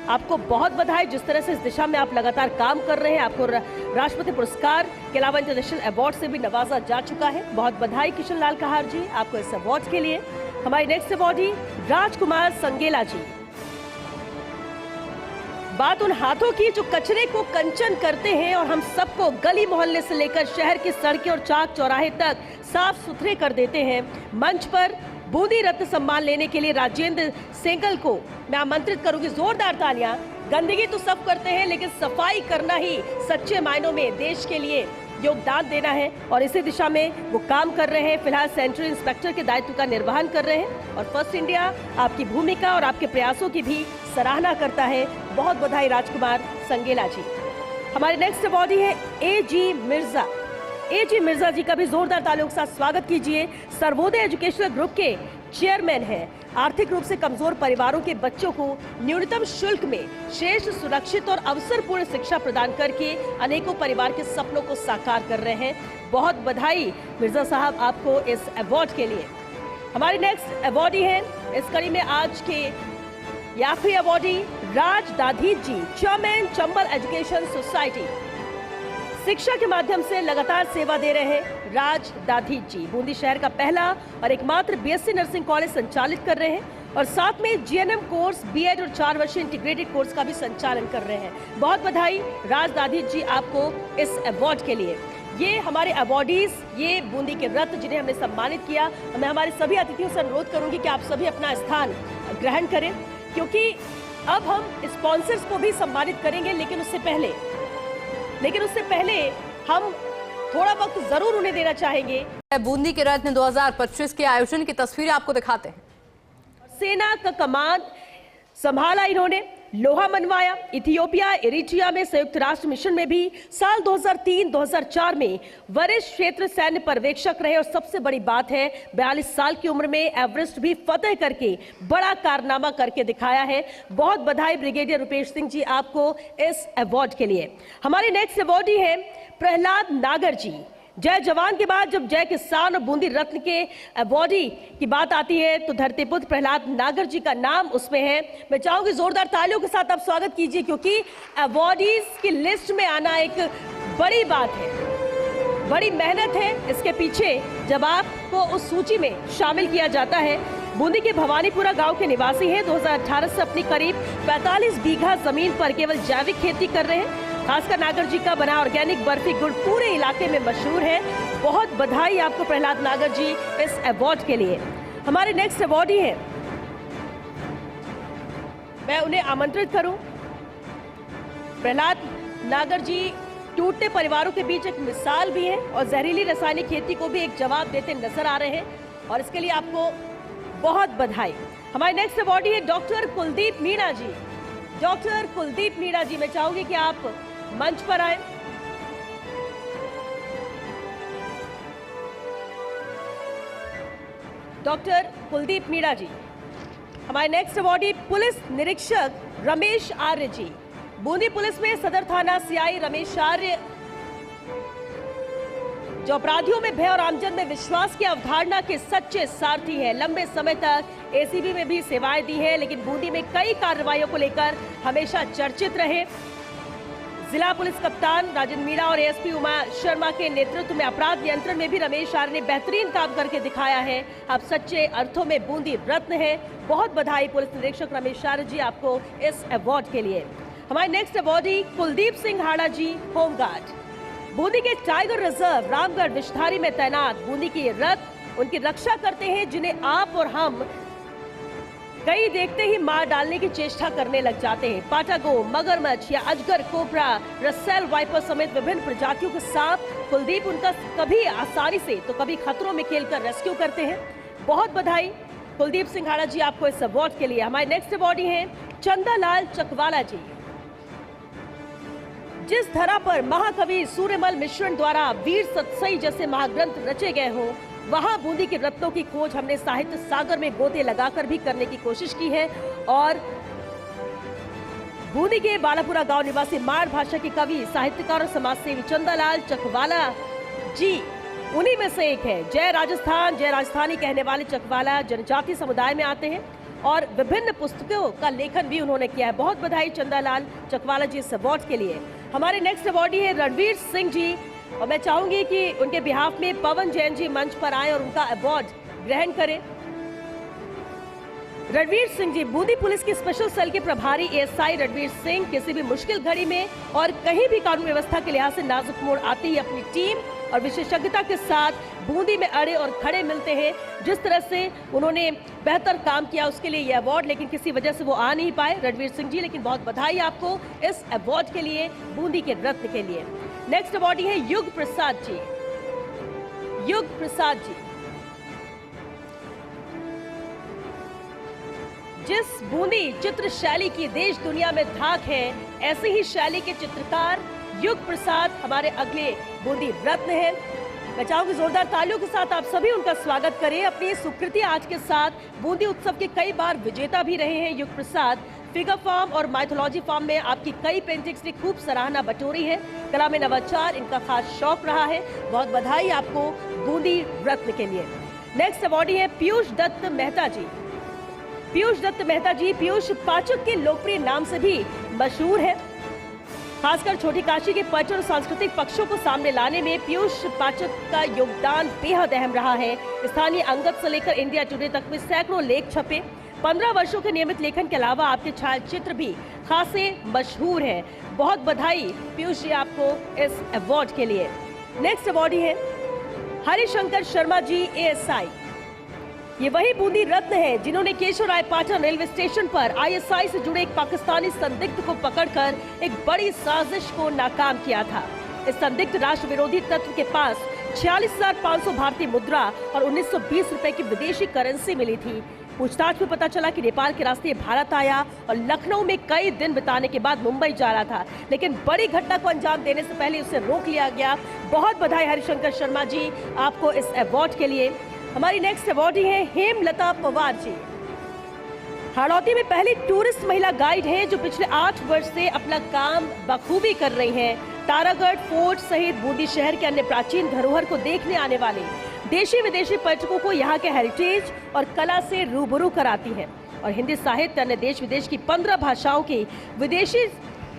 आपको बहुत बधाई, जिस तरह से इस दिशा में आप लगातार काम कर रहे हैं। आपको राष्ट्रपति पुरस्कार के अलावा इंटरनेशनल अवार्ड से भी नवाजा जा चुका है। बहुत बधाई किशन लाल कहार जी आपको इस अवार्ड के लिए। हमारी नेक्स्ट अवार्डी राजकुमार संगेला जी। बात उन हाथों की जो कचरे को कंचन करते हैं और हम सबको गली मोहल्ले से लेकर शहर की सड़कें और चौक चौराहे तक साफ सुथरे कर देते हैं। मंच पर बूंदी रत्न सम्मान लेने के लिए राजेंद्र सेंगल को मैं आमंत्रित करूंगी। जोरदार तालियां। गंदगी तो सब करते हैं, लेकिन सफाई करना ही सच्चे मायनों में देश के लिए योगदान देना है और इसी दिशा में वो काम कर रहे हैं। फिलहाल सेंट्रल इंस्पेक्टर के दायित्व का निर्वहन कर रहे हैं और फर्स्ट इंडिया आपकी भूमिका और आपके प्रयासों की भी सराहना करता है। बहुत बधाई राजकुमार संगेला जी। हमारे नेक्स्ट अवार्डी है A.G. मिर्जा। A.G. मिर्जा जी का भी जोरदार तालियों के साथ स्वागत कीजिए। सर्वोदय एजुकेशनल ग्रुप के चेयरमैन हैं। आर्थिक रूप से कमजोर परिवारों के बच्चों को न्यूनतम शुल्क में श्रेष्ठ, सुरक्षित और अवसरपूर्ण शिक्षा प्रदान करके अनेकों परिवार के सपनों को साकार कर रहे हैं। बहुत बधाई मिर्जा साहब आपको इस अवार्ड के लिए। हमारी नेक्स्ट अवार्डी है इस कड़ी में आज के आखिरी अवार्डी राज दाधीच जी, चेयरमैन चंबल एजुकेशन सोसाइटी। शिक्षा के माध्यम से लगातार सेवा दे रहे हैं राज दाधीच जी। बूंदी शहर का पहला और एकमात्र BSc नर्सिंग कॉलेज संचालित कर रहे हैं और साथ में GNM कोर्स, B.Ed और 4 वर्षीय इंटीग्रेटेड कोर्स का भी संचालन कर रहे हैं। बहुत बधाई राज दाधीच जी आपको इस अवार्ड के लिए। ये हमारे अवार्डीज, ये बूंदी के रत्न जिन्हें हमने सम्मानित किया। मैं हमारे सभी अतिथियों से अनुरोध करूंगी कि आप सभी अपना स्थान ग्रहण करें, क्योंकि अब हम स्पॉन्सर्स को भी सम्मानित करेंगे, लेकिन उससे पहले हम थोड़ा वक्त जरूर उन्हें देना चाहेंगे। बूंदी के रत्न 2025 के आयोजन की तस्वीरें आपको दिखाते हैं। सेना का कमान संभाला इन्होंने, लोहा मनवाया। इथियोपिया, इरिट्रिया में संयुक्त राष्ट्र मिशन में भी साल 2003-2004 में वरिष्ठ क्षेत्र सैन्य पर्यवेक्षक रहे और सबसे बड़ी बात है 42 साल की उम्र में एवरेस्ट भी फतेह करके बड़ा कारनामा करके दिखाया है। बहुत बधाई ब्रिगेडियर रुपेश सिंह जी आपको इस अवार्ड के लिए। हमारी नेक्स्ट अवार्डी है प्रहलाद नागर जी। जय जवान के बाद जब जय किसान और बूंदी रत्न के अवार्डी की बात आती है तो धरतीपुत्र प्रहलाद नागर जी का नाम उसमें है। मैं चाहूंगी जोरदार तालियों के साथ आप स्वागत कीजिए, क्योंकि अवार्डीज की लिस्ट में आना एक बड़ी बात है, बड़ी मेहनत है इसके पीछे जब आपको उस सूची में शामिल किया जाता है। बूंदी के भवानीपुरा गांव के निवासी हैं। 2018 से अपनी करीब 45 बीघा जमीन पर केवल जैविक खेती कर रहे हैं। खासकर नागर जी का बना ऑर्गेनिक बर्फी गुड़ पूरे इलाके में मशहूर है। बहुत बधाई आपको प्रहलाद नागर जी इस अवार्ड के लिए। हमारे नेक्स्ट अवार्डी हैं, मैं उन्हें आमंत्रित करूं। प्रहलाद नागर जी टूटते परिवारों के बीच एक मिसाल भी है और जहरीली रासायनिक खेती को भी एक जवाब देते नजर आ रहे हैं और इसके लिए आपको बहुत बधाई। हमारे नेक्स्ट अवार्डी है डॉक्टर कुलदीप मीणा जी। डॉक्टर कुलदीप मीणा जी, मैं चाहूंगी कि आप मंच पर आए। डॉक्टर कुलदीप मीणा जी। हमारे नेक्स्ट अवार्डी पुलिस निरीक्षक रमेश आर्य जी। बूंदी पुलिस में सदर थाना CI रमेश आर्य जो अपराधियों में भय और आमजन में विश्वास की अवधारणा के सच्चे सारथी हैं। लंबे समय तक ACB में भी सेवाएं दी है, लेकिन बूंदी में कई कार्रवाइयों को लेकर हमेशा चर्चित रहे। जिला पुलिस कप्तान राजेंद्र मीणा और ASP उमा शर्मा के नेतृत्व में अपराध नियंत्रण में भी रमेश आर्य ने बेहतरीन काम करके दिखाया है। आप सच्चे अर्थों में बूंदी रत्न है। बहुत बधाई पुलिस निरीक्षक रमेश आर्य जी आपको इस अवार्ड के लिए। हमारे नेक्स्ट अवार्डी कुलदीप सिंह हाड़ा जी, होमगार्ड। बूंदी के टाइगर रिजर्व रामगढ़ विषधारी में तैनात बूंदी के रथ उनकी रक्षा करते हैं, जिन्हें आप और हम कई देखते ही मार डालने की चेष्टा करने लग जाते हैं। पाटागो, मगरमच्छ या अजगर, कोबरा, रसेल वाइपर समेत विभिन्न प्रजातियों के सांप कुलदीप उनका कभी आसानी से तो कभी खतरों में खेलकर रेस्क्यू करते हैं। बहुत बधाई कुलदीप सिंह हाड़ा जी आपको इस अवार्ड के लिए। हमारे नेक्स्ट अवार्डी हैं चंदालाल चकवाला जी। जिस धरा पर महाकवि सूर्यमल मिश्रण द्वारा वीर सतसई जैसे महाग्रंथ रचे गए हों, वहां बूंदी के रत्नों की खोज हमने साहित्य सागर में गोते लगाकर भी करने की कोशिश की है और बूंदी के बालापुरा गांव निवासी माड़ भाषा के कवि, साहित्यकार और समाजसेवी चंदालाल चकवाला जी उन्हीं में से एक है। जय राजस्थान, जय राजस्थानी कहने वाले चकवाला जनजाति समुदाय में आते हैं। और विभिन्न पुस्तकों का लेखन भी उन्होंने किया है। बहुत बधाई चंदालाल चकवाला जी इस अवार्ड के लिए। हमारे नेक्स्ट अवार्डी है रणवीर सिंह जी, और मैं चाहूंगी कि उनके बिहाफ में पवन जैन जी मंच पर आए और उनका अवार्ड ग्रहण करें। रणवीर सिंह जी, बूंदी पुलिस की स्पेशल सेल के प्रभारी एएसआई रणवीर सिंह किसी भी मुश्किल घड़ी में और कहीं भी कानून व्यवस्था के लिहाज से नाजुक मोड़ आते ही अपनी टीम और विशेषज्ञता के साथ बूंदी में अड़े और खड़े मिलते हैं। जिस तरह से उन्होंने बेहतर काम किया उसके लिए ये अवार्ड, लेकिन किसी वजह से वो आ नहीं पाए रणवीर सिंह जी, लेकिन बहुत बधाई आपको इस अवार्ड के लिए, बूंदी के रत्न के लिए। नेक्स्ट अवार्डी है युग प्रसाद जी। युग प्रसाद जी, जिस बूंदी चित्र शैली की देश दुनिया में धाक है, ऐसी ही शैली के चित्रकार युग प्रसाद हमारे अगले बूंदी रत्न हैं। मैं चाहूंगी जोरदार तालियों के साथ आप सभी उनका स्वागत करें। अपनी सुकृति आज के साथ बूंदी उत्सव के कई बार विजेता भी रहे हैं युग प्रसाद। फिगर फॉर्म और माइथोलॉजी फॉर्म में आपकी कई पेंटिंग्स ने खूब सराहना बटोरी है। कला में नवाचार इनका खास शौक रहा है। बहुत बधाई आपको बूंदी रत्न के लिए। नेक्स्ट अवार्डी है पीयूष दत्त मेहता जी। पीयूष दत्त मेहता जी पीयूष पाचक के लोकप्रिय नाम से भी मशहूर है। खासकर छोटी काशी के पर्यटन और सांस्कृतिक पक्षों को सामने लाने में पीयूष पाचक का योगदान बेहद अहम रहा है। स्थानीय अंगद से लेकर इंडिया टुडे तक में सैकड़ों लेख छपे। 15 वर्षों के नियमित लेखन के अलावा आपके छायाचित्र भी खासे मशहूर हैं। बहुत बधाई पीयूष जी आपको इस अवार्ड के लिए। नेक्स्ट अवार्डी है हरिशंकर शर्मा जी एएसआई। ये वही बूंदी रत्न है जिन्होंने केशवराय पाटन रेलवे स्टेशन पर आईएसआई से जुड़े एक पाकिस्तानी संदिग्ध को पकड़कर एक बड़ी साजिश को नाकाम किया था। इस संदिग्ध राष्ट्र विरोधी तत्व के पास 46,500 भारतीय मुद्रा और 1920 रुपए की विदेशी करेंसी मिली थी। पूछताछ में पता चला कि नेपाल के रास्ते भारत आया और लखनऊ में कई दिन बिताने के बाद मुंबई जा रहा था, लेकिन बड़ी घटना को अंजाम देने से पहले उसे रोक लिया गया। बहुत बधाई हरिशंकर शर्मा जी आपको इस अवार्ड के लिए। हमारी नेक्स्ट अवार्डी है हेमलता पवार जी। हाड़ौती में पहली टूरिस्ट महिला गाइड हैं जो पिछले 8 वर्ष से अपना काम बखूबी कर रही हैं। तारागढ़ फोर्ट सहित बूंदी शहर के अन्य प्राचीन धरोहर को देखने आने वाले देशी विदेशी पर्यटकों को यहाँ के हेरिटेज और कला से रूबरू कराती हैं और हिंदी साहित्य अन्य देश विदेश की 15 भाषाओं के विदेशी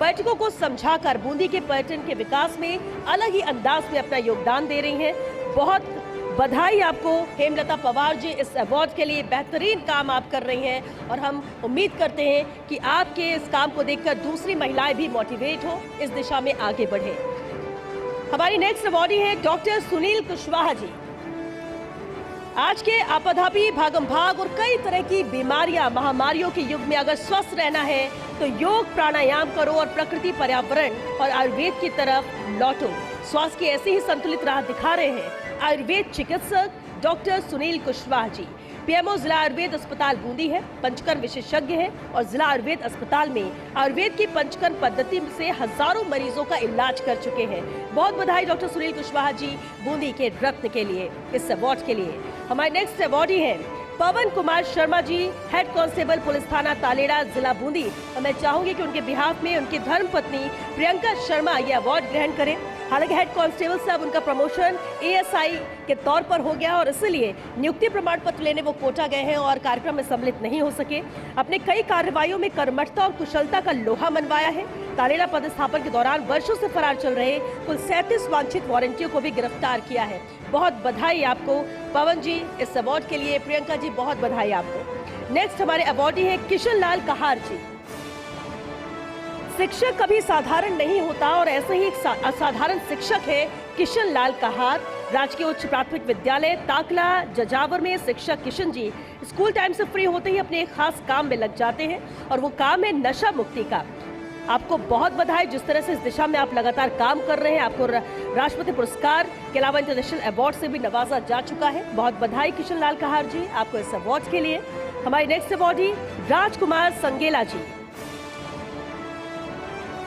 पर्यटकों को समझाकर बूंदी के पर्यटन के विकास में अलग ही अंदाज में अपना योगदान दे रही हैं। बहुत बधाई आपको हेमलता पवार जी इस अवार्ड के लिए। बेहतरीन काम आप कर रही हैं और हम उम्मीद करते हैं कि आपके इस काम को देखकर दूसरी महिलाएं भी मोटिवेट हो, इस दिशा में आगे बढ़े। हमारी नेक्स्ट अवार्डी है डॉक्टर सुनील कुशवाहा जी। आज के आपाधापी भागम भाग और कई तरह की बीमारियां महामारियों के युग में अगर स्वस्थ रहना है तो योग प्राणायाम करो और प्रकृति पर्यावरण और आयुर्वेद की तरफ लौटो। स्वास्थ्य की ऐसी ही संतुलित राह दिखा रहे हैं आयुर्वेद चिकित्सक डॉक्टर सुनील कुशवाहा जी। पीएमओ जिला आयुर्वेद अस्पताल बूंदी है, पंचकर्म विशेषज्ञ है और जिला आयुर्वेद अस्पताल में आयुर्वेद की पंचकर्म पद्धति से हजारों मरीजों का इलाज कर चुके हैं। बहुत बधाई डॉक्टर सुनील कुशवाहा जी बूंदी के रत्न के लिए, इस अवार्ड के लिए। हमारे नेक्स्ट अवार्डी है पवन Kumar Sharma ji, head constable police थाना तालेड़ा जिला बूंदी। और मैं चाहूंगी कि उनके बिहाफ में उनकी धर्मपत्नी प्रियंका शर्मा ये अवार्ड ग्रहण करें। हालांकि हेड कांस्टेबल से अब उनका प्रमोशन एएसआई के तौर पर हो गया और इसलिए नियुक्ति प्रमाण पत्र लेने वो कोटा गए हैं और कार्यक्रम में सम्मिलित नहीं हो सके। अपने कई कार्रवाइयों में कर्मठता और कुशलता का लोहा मनवाया है। तालेड़ा पदस्थापन के दौरान वर्षों से फरार चल रहे कुल 37 वांछित वारंटियों को भी गिरफ्तार किया है। बहुत बधाई आपको पवन जी इस अवार्ड के लिए। प्रियंका जी बहुत बधाई आपको। नेक्स्ट हमारे अवार्डी है किशन लाल कहार जी। शिक्षक कभी साधारण नहीं होता और ऐसे ही एक असाधारण शिक्षक है किशन लाल कहार। राजकीय उच्च प्राथमिक विद्यालय ताकला जजावर में शिक्षक किशन जी स्कूल टाइम से फ्री होते ही अपने एक खास काम में लग जाते हैं और वो काम है नशा मुक्ति का। आपको बहुत बधाई, जिस तरह से इस दिशा में आप लगातार काम कर रहे हैं। आपको राष्ट्रपति पुरस्कार के अलावा इंटरनेशनल अवार्ड से भी नवाजा जा चुका है। बहुत बधाई किशन लाल कहार जी आपको इस अवार्ड के लिए। हमारी नेक्स्ट अवार्डी राजकुमार संगेला जी।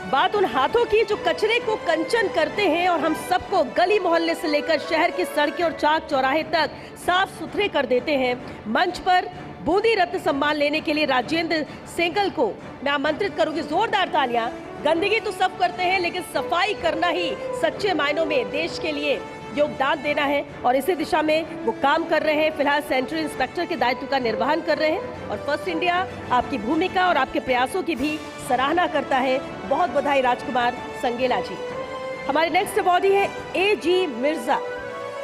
बात उन हाथों की जो कचरे को कंचन करते हैं और हम सबको गली मोहल्ले से लेकर शहर की सड़कें और चाक चौराहे तक साफ सुथरे कर देते हैं। मंच पर बूंदी रत्न सम्मान लेने के लिए राजेंद्र सेंगल को मैं आमंत्रित करूंगी। जोरदार तालियां। गंदगी तो सब करते हैं लेकिन सफाई करना ही सच्चे मायनों में देश के लिए योगदान देना है और इसी दिशा में वो काम कर रहे हैं। फिलहाल सेंट्रल इंस्पेक्टर के दायित्व का निर्वहन कर रहे हैं और फर्स्ट इंडिया आपकी भूमिका और आपके प्रयासों की भी सराहना करता है। बहुत बधाई राजकुमार संगेला जी। हमारे नेक्स्ट अवॉर्डी है A.G. मिर्जा।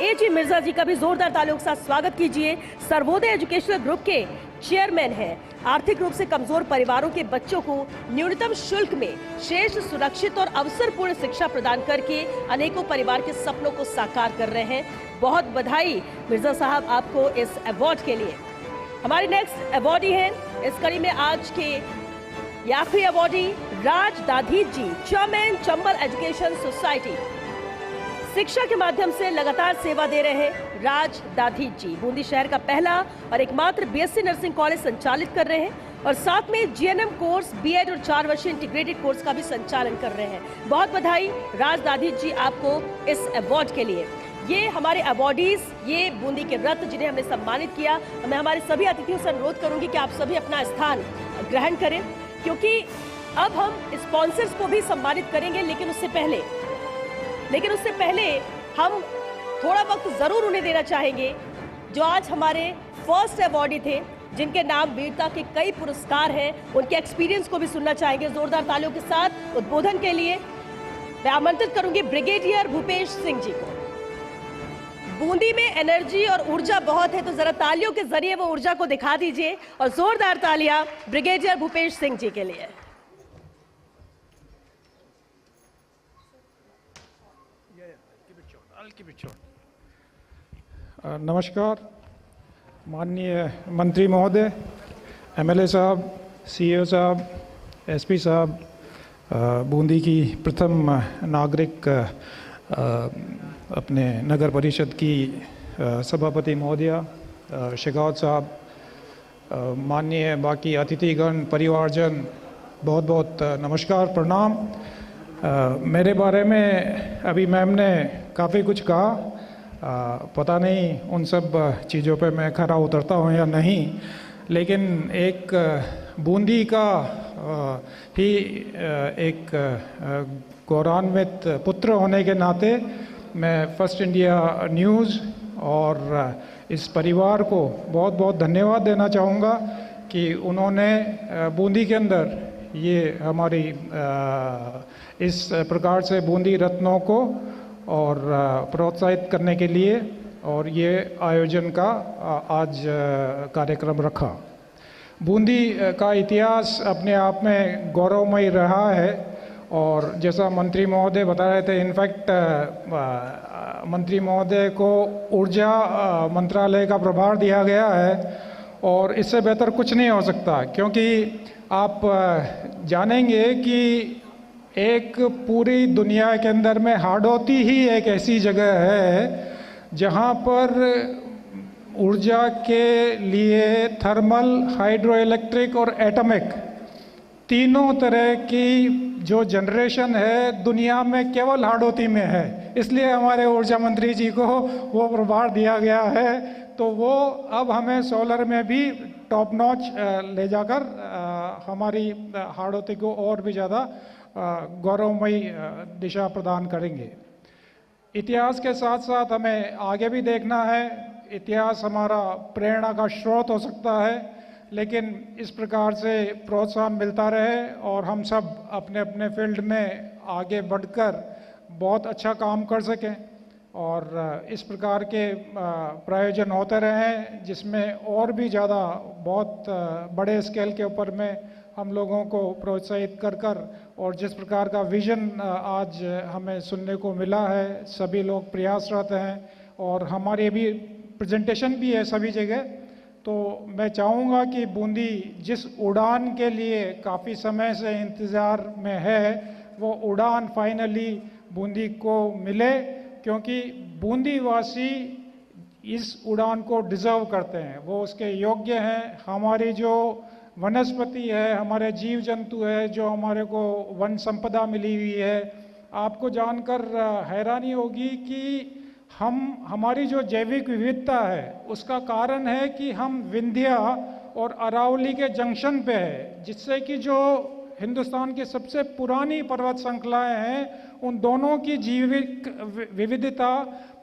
A.G. मिर्जा जी का भी जोरदार तालियों के साथ स्वागत कीजिए। सर्वोदय एजुकेशनल ग्रुप के चेयरमैन हैं। आर्थिक रूप से कमजोर परिवारों के बच्चों को न्यूनतम शुल्क में श्रेष्ठ, सुरक्षित और अवसरपूर्ण शिक्षा प्रदान करके अनेकों परिवार के सपनों को साकार कर रहे हैं। बहुत बधाई मिर्जा साहब आपको इस अवार्ड के लिए। हमारी नेक्स्ट अवॉर्डी है इस कड़ी में आज के आखिरी अवॉर्डी राज दाधीच जी, चेयरमैन चंबल एजुकेशन सोसाइटी। शिक्षा के माध्यम से लगातार सेवा दे रहे हैं राज दाधीच जी। बूंदी शहर का पहला और एकमात्र BSc नर्सिंग कॉलेज संचालित कर रहे हैं और साथ में GNM कोर्स, B.Ed और 4 वर्षीय इंटीग्रेटेड कोर्स का भी संचालन कर रहे हैं। बहुत बधाई राज दाधीच जी आपको इस अवार्ड के लिए। ये हमारे अवार्डीज, ये बूंदी के रत्न जिन्हें हमने सम्मानित किया। मैं हमारे सभी अतिथियों से अनुरोध करूंगी कि आप सभी अपना स्थान ग्रहण करें, क्योंकि अब हम स्पॉन्सर्स को भी सम्मानित करेंगे, लेकिन उससे पहले हम थोड़ा वक्त जरूर उन्हें देना चाहेंगे जो आज हमारे फर्स्ट अवॉर्डी थे, जिनके नाम वीरता के कई पुरस्कार हैं। उनके एक्सपीरियंस को भी सुनना चाहेंगे। जोरदार तालियों के साथ उद्बोधन के लिए मैं आमंत्रित करूंगी ब्रिगेडियर भूपेश सिंह जी को। बूंदी में एनर्जी और ऊर्जा बहुत है, तो जरा तालियों के जरिए वो ऊर्जा को दिखा दीजिए और जोरदार तालियां ब्रिगेडियर भूपेश सिंह जी के लिए। नमस्कार माननीय मंत्री महोदय, MLA साहब, CEO साहब, SP साहब, बूंदी की प्रथम नागरिक, अपने नगर परिषद की सभापति महोदया शेखावत साहब, माननीय बाकी अतिथिगण, परिवारजन, बहुत बहुत नमस्कार, प्रणाम। मेरे बारे में अभी मैम ने काफ़ी कुछ कहा, पता नहीं उन सब चीज़ों पे मैं खरा उतरता हूँ या नहीं, लेकिन एक बूंदी का ही एक गौरवान्वित पुत्र होने के नाते मैं फर्स्ट इंडिया न्यूज़ और इस परिवार को बहुत बहुत धन्यवाद देना चाहूँगा कि उन्होंने बूंदी के अंदर ये हमारी इस प्रकार से बूंदी रत्नों को और प्रोत्साहित करने के लिए और ये आयोजन का आज कार्यक्रम रखा। बूंदी का इतिहास अपने आप में गौरवमयी रहा है और जैसा मंत्री महोदय बता रहे थे, इनफैक्ट मंत्री महोदय को ऊर्जा मंत्रालय का प्रभार दिया गया है और इससे बेहतर कुछ नहीं हो सकता, क्योंकि आप जानेंगे कि एक पूरी दुनिया के अंदर में हाड़ौती ही एक ऐसी जगह है जहाँ पर ऊर्जा के लिए थर्मल, हाइड्रो इलेक्ट्रिक और एटॉमिक तीनों तरह की जो जनरेशन है दुनिया में केवल हाड़ौती में है। इसलिए हमारे ऊर्जा मंत्री जी को वो प्रभार दिया गया है, तो वो अब हमें सोलर में भी टॉप नॉच ले जाकर हमारी हाड़ौती को और भी ज़्यादा गौरवमयी दिशा प्रदान करेंगे। इतिहास के साथ साथ हमें आगे भी देखना है। इतिहास हमारा प्रेरणा का स्रोत हो सकता है, लेकिन इस प्रकार से प्रोत्साहन मिलता रहे और हम सब अपने अपने फील्ड में आगे बढ़कर बहुत अच्छा काम कर सकें और इस प्रकार के प्रायोजन होते रहें, जिसमें और भी ज़्यादा बहुत बड़े स्केल के ऊपर में हम लोगों को प्रोत्साहित कर कर और जिस प्रकार का विज़न आज हमें सुनने को मिला है, सभी लोग प्रयासरत हैं और हमारी भी प्रेजेंटेशन भी है सभी जगह। तो मैं चाहूँगा कि बूंदी जिस उड़ान के लिए काफ़ी समय से इंतज़ार में है, वो उड़ान फाइनली बूंदी को मिले, क्योंकि बूंदी वासी इस उड़ान को डिज़र्व करते हैं, वो उसके योग्य हैं। हमारी जो वनस्पति है, हमारे जीव जंतु है, जो हमारे को वन संपदा मिली हुई है, आपको जानकर हैरानी होगी कि हमारी जो जैविक विविधता है उसका कारण है कि हम विंध्या और अरावली के जंक्शन पे है, जिससे कि जो हिंदुस्तान की सबसे पुरानी पर्वत श्रृंखलाएं हैं उन दोनों की जैविक विविधता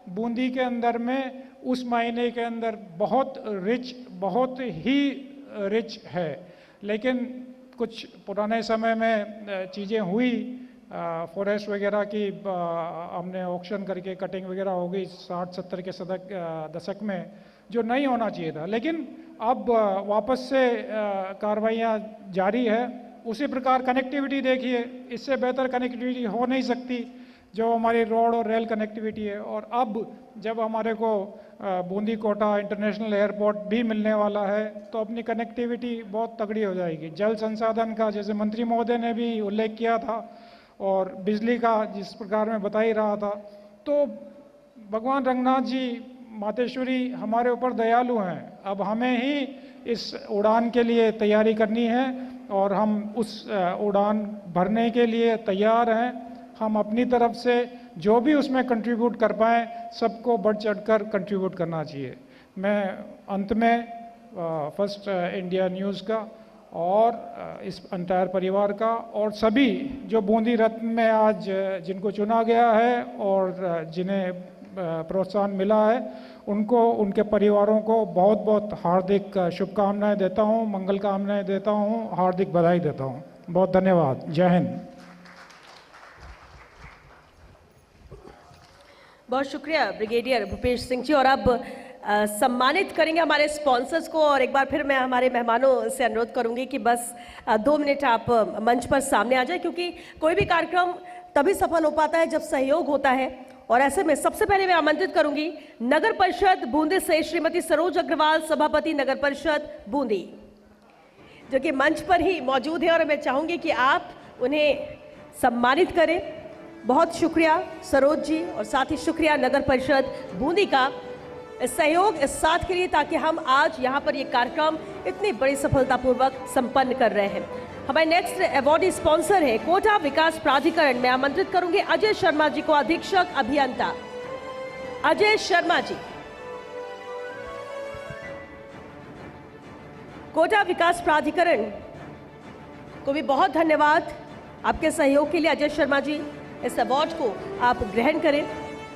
बूंदी के अंदर में उस महीने के अंदर बहुत ही रिच है। लेकिन कुछ पुराने समय में चीज़ें हुई, फॉरेस्ट वगैरह की हमने ऑक्शन करके कटिंग वगैरह हो गई 60-70 के दशक में, जो नहीं होना चाहिए था। लेकिन अब वापस से कार्रवाइयाँ जारी है। उसी प्रकार कनेक्टिविटी देखिए, इससे बेहतर कनेक्टिविटी हो नहीं सकती जो हमारी रोड और रेल कनेक्टिविटी है। और अब जब हमारे को बूंदी कोटा इंटरनेशनल एयरपोर्ट भी मिलने वाला है तो अपनी कनेक्टिविटी बहुत तगड़ी हो जाएगी। जल संसाधन का जैसे मंत्री महोदय ने भी उल्लेख किया था, और बिजली का जिस प्रकार में बता ही रहा था, तो भगवान रंगनाथ जी, मातेश्वरी हमारे ऊपर दयालु हैं। अब हमें ही इस उड़ान के लिए तैयारी करनी है और हम उस उड़ान भरने के लिए तैयार हैं। हम अपनी तरफ से जो भी उसमें कंट्रीब्यूट कर पाएँ, सबको बढ़ चढ़कर कंट्रीब्यूट करना चाहिए। मैं अंत में फर्स्ट इंडिया न्यूज़ का और इस अंटायर परिवार का और सभी जो बूंदी रत्न में आज जिनको चुना गया है और जिन्हें प्रोत्साहन मिला है, उनको, उनके परिवारों को बहुत बहुत हार्दिक शुभकामनाएं देता हूं, मंगल कामनाएं देता हूं, हार्दिक बधाई देता हूं। बहुत धन्यवाद। जय हिंद। बहुत शुक्रिया ब्रिगेडियर भूपेश सिंह जी। और अब सम्मानित करेंगे हमारे स्पॉन्सर्स को। और एक बार फिर मैं हमारे मेहमानों से अनुरोध करूंगी कि बस 2 मिनट आप मंच पर सामने आ जाए, क्योंकि कोई भी कार्यक्रम तभी सफल हो पाता है जब सहयोग होता है। और ऐसे में सबसे पहले मैं आमंत्रित करूंगी नगर परिषद बूंदी से श्रीमती सरोज अग्रवाल, सभापति नगर परिषद बूंदी, जो कि मंच पर ही मौजूद है, और मैं चाहूंगी कि आप उन्हें सम्मानित करें। बहुत शुक्रिया सरोज जी, और साथ ही शुक्रिया नगर परिषद बूंदी का इस सहयोग, इस साथ के लिए, ताकि हम आज यहाँ पर ये कार्यक्रम इतनी बड़ी सफलतापूर्वक संपन्न कर रहे हैं। हमारे नेक्स्ट अवॉर्डी स्पॉन्सर है कोटा विकास प्राधिकरण। मैं आमंत्रित करूंगी अजय शर्मा जी को, अधीक्षक अभियंता अजय शर्मा जी। कोटा विकास प्राधिकरण को भी बहुत धन्यवाद आपके सहयोग के लिए अजय शर्मा जी। इस अवार्ड को आप ग्रहण करें।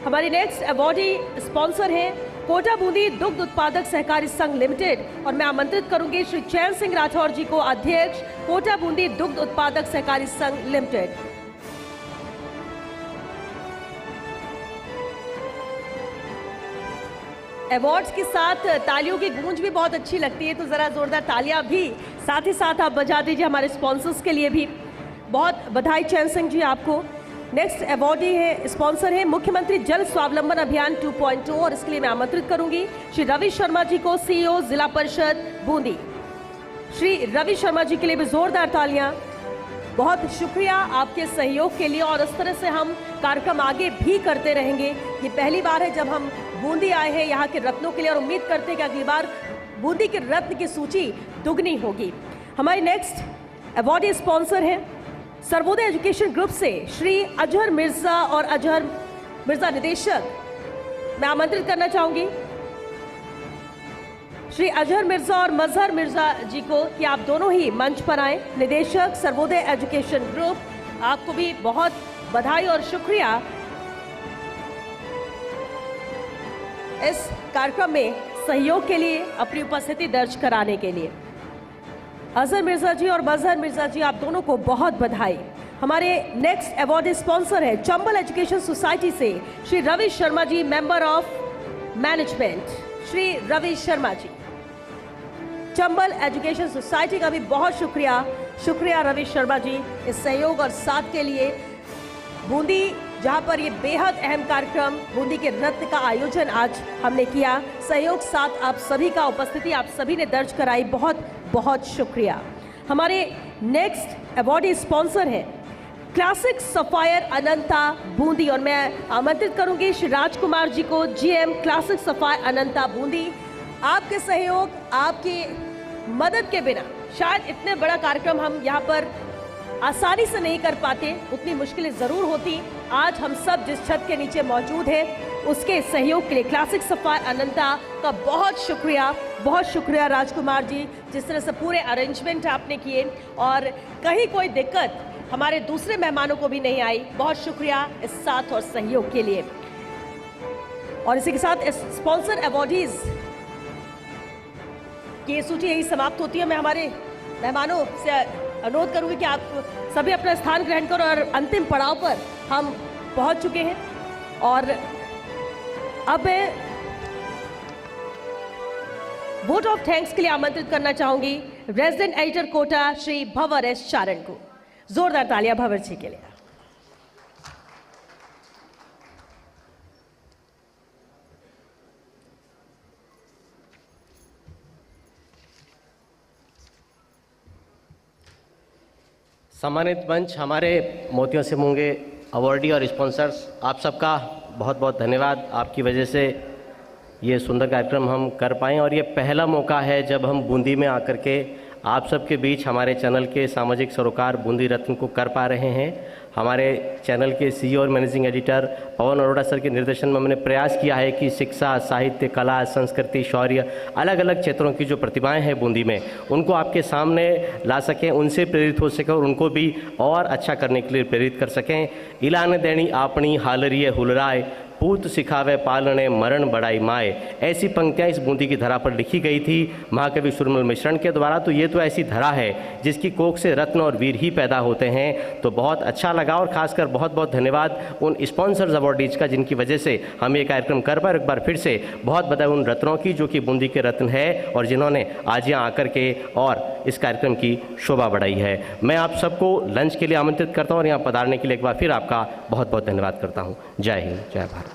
हमारे नेक्स्ट अवॉर्डी स्पॉन्सर हैं कोटा बूंदी दुग्ध उत्पादक सहकारी संघ लिमिटेड, और मैं आमंत्रित करूंगी श्री चैन सिंह राठौर जी को, अध्यक्ष कोटा बूंदी दुग्ध उत्पादक सहकारी संघ लिमिटेड। अवार्ड्स के साथ तालियों की गूंज भी बहुत अच्छी लगती है, तो जरा जोरदार तालियां भी साथ ही साथ आप बजा दीजिए हमारे स्पॉन्सर्स के लिए भी। बहुत बधाई चैन सिंह जी आपको। नेक्स्ट अवॉर्डी है, स्पॉन्सर है मुख्यमंत्री जल स्वावलंबन अभियान 2.0, और इसके लिए मैं आमंत्रित करूंगी श्री रवि शर्मा जी को, सीईओ जिला परिषद बूंदी। श्री रवि शर्मा जी के लिए भी जोरदार तालियां। बहुत शुक्रिया आपके सहयोग के लिए, और इस तरह से हम कार्यक्रम आगे भी करते रहेंगे। ये पहली बार है जब हम बूंदी आए हैं यहाँ के रत्नों के लिए, और उम्मीद करते हैं कि अगली बार बूंदी के रत्न की सूची दुगनी होगी। हमारे नेक्स्ट अवॉर्डी स्पॉन्सर हैं सर्वोदय एजुकेशन ग्रुप से श्री अजहर मिर्जा और अजहर मिर्जा निदेशक। मैं आमंत्रित करना चाहूंगी श्री अजहर मिर्जा और मजहर मिर्जा जी को कि आप दोनों ही मंच पर आए। निदेशक सर्वोदय एजुकेशन ग्रुप, आपको भी बहुत बधाई और शुक्रिया इस कार्यक्रम में सहयोग के लिए, अपनी उपस्थिति दर्ज कराने के लिए। अजहर मिर्जा जी और मजहर मिर्जा जी, आप दोनों को बहुत बधाई। हमारे नेक्स्ट अवार्ड स्पॉन्सर है चंबल एजुकेशन सोसाइटी से Shri Ravi Sharma ji, member of management. Shri Ravi Sharma ji, Chambal education society का भी बहुत शुक्रिया रवि शर्मा जी इस सहयोग और साथ के लिए। बूंदी जहां पर ये बेहद अहम कार्यक्रम बूंदी के रत्न का आयोजन आज हमने किया, सहयोग साथ आप सभी का, उपस्थिति आप सभी ने दर्ज कराई, बहुत बहुत शुक्रिया। हमारे नेक्स्ट अवॉर्डी स्पॉन्सर है क्लासिक सफायर अनंता बूंदी, और मैं आमंत्रित करूंगी श्री राजकुमार जी को, जीएम क्लासिक सफायर अनंता बूंदी। आपके सहयोग, आपकी मदद के बिना शायद इतने बड़ा कार्यक्रम हम यहाँ पर आसानी से नहीं कर पाते, उतनी मुश्किलें जरूर होती। आज हम सब जिस छत के नीचे मौजूद हैं, उसके सहयोग के लिए क्लासिक सफायर अनंता का बहुत शुक्रिया राजकुमार जी, जिस तरह से पूरे अरेंजमेंट आपने किए और कहीं कोई दिक्कत हमारे दूसरे मेहमानों को भी नहीं आई। बहुत शुक्रिया इस साथ और सहयोग के लिए। और इसी के साथ स्पॉन्सर अवॉर्डीज की ये सूची यही समाप्त होती है। मैं हमारे मेहमानों से अनुरोध करूंगी कि आप सभी अपना स्थान ग्रहण करो और अंतिम पड़ाव पर हम पहुंच चुके हैं। और अब वोट ऑफ थैंक्स के लिए आमंत्रित करना चाहूंगी रेजिडेंट एडिटर कोटा श्री भंवर एस चारण को। जोरदार तालियां भंवर जी के लिए। सम्मानित मंच, हमारे मोतियों से मूंगे अवॉर्डी और स्पॉन्सर्स, आप सबका बहुत बहुत धन्यवाद। आपकी वजह से ये सुंदर कार्यक्रम हम कर पाएँ और ये पहला मौका है जब हम बूंदी में आकर के आप सबके बीच हमारे चैनल के सामाजिक सरोकार बूंदी रत्न को कर पा रहे हैं। हमारे चैनल के सीईओ और मैनेजिंग एडिटर पवन अरोड़ा सर के निर्देशन में हमने प्रयास किया है कि शिक्षा, साहित्य, कला, संस्कृति, शौर्य, अलग अलग क्षेत्रों की जो प्रतिभाएं हैं बूंदी में, उनको आपके सामने ला सकें, उनसे प्रेरित हो सकें और उनको भी और अच्छा करने के लिए प्रेरित कर सकें। इलान देनी आपनी हालरिए हुलराय, पूत सिखावे पालने मरण बड़ाई माए, ऐसी पंक्तियाँ इस बूंदी की धरा पर लिखी गई थी महाकवि सुरमल मिश्रण के द्वारा। तो ये तो ऐसी धरा है जिसकी कोख से रत्न और वीर ही पैदा होते हैं। तो बहुत अच्छा लगा और खासकर बहुत बहुत धन्यवाद उन स्पॉन्सर्स अवॉर्डीज का जिनकी वजह से हम ये कार्यक्रम कर पाए। एक बार फिर से बहुत बधाई उन रत्नों की जो कि बूंदी के रत्न है और जिन्होंने आज यहाँ आकर के और इस कार्यक्रम की शोभा बढ़ाई है। मैं आप सबको लंच के लिए आमंत्रित करता हूँ और यहाँ पधारने के लिए एक बार फिर आपका बहुत बहुत धन्यवाद करता हूँ। जय हिंद, जय भारत।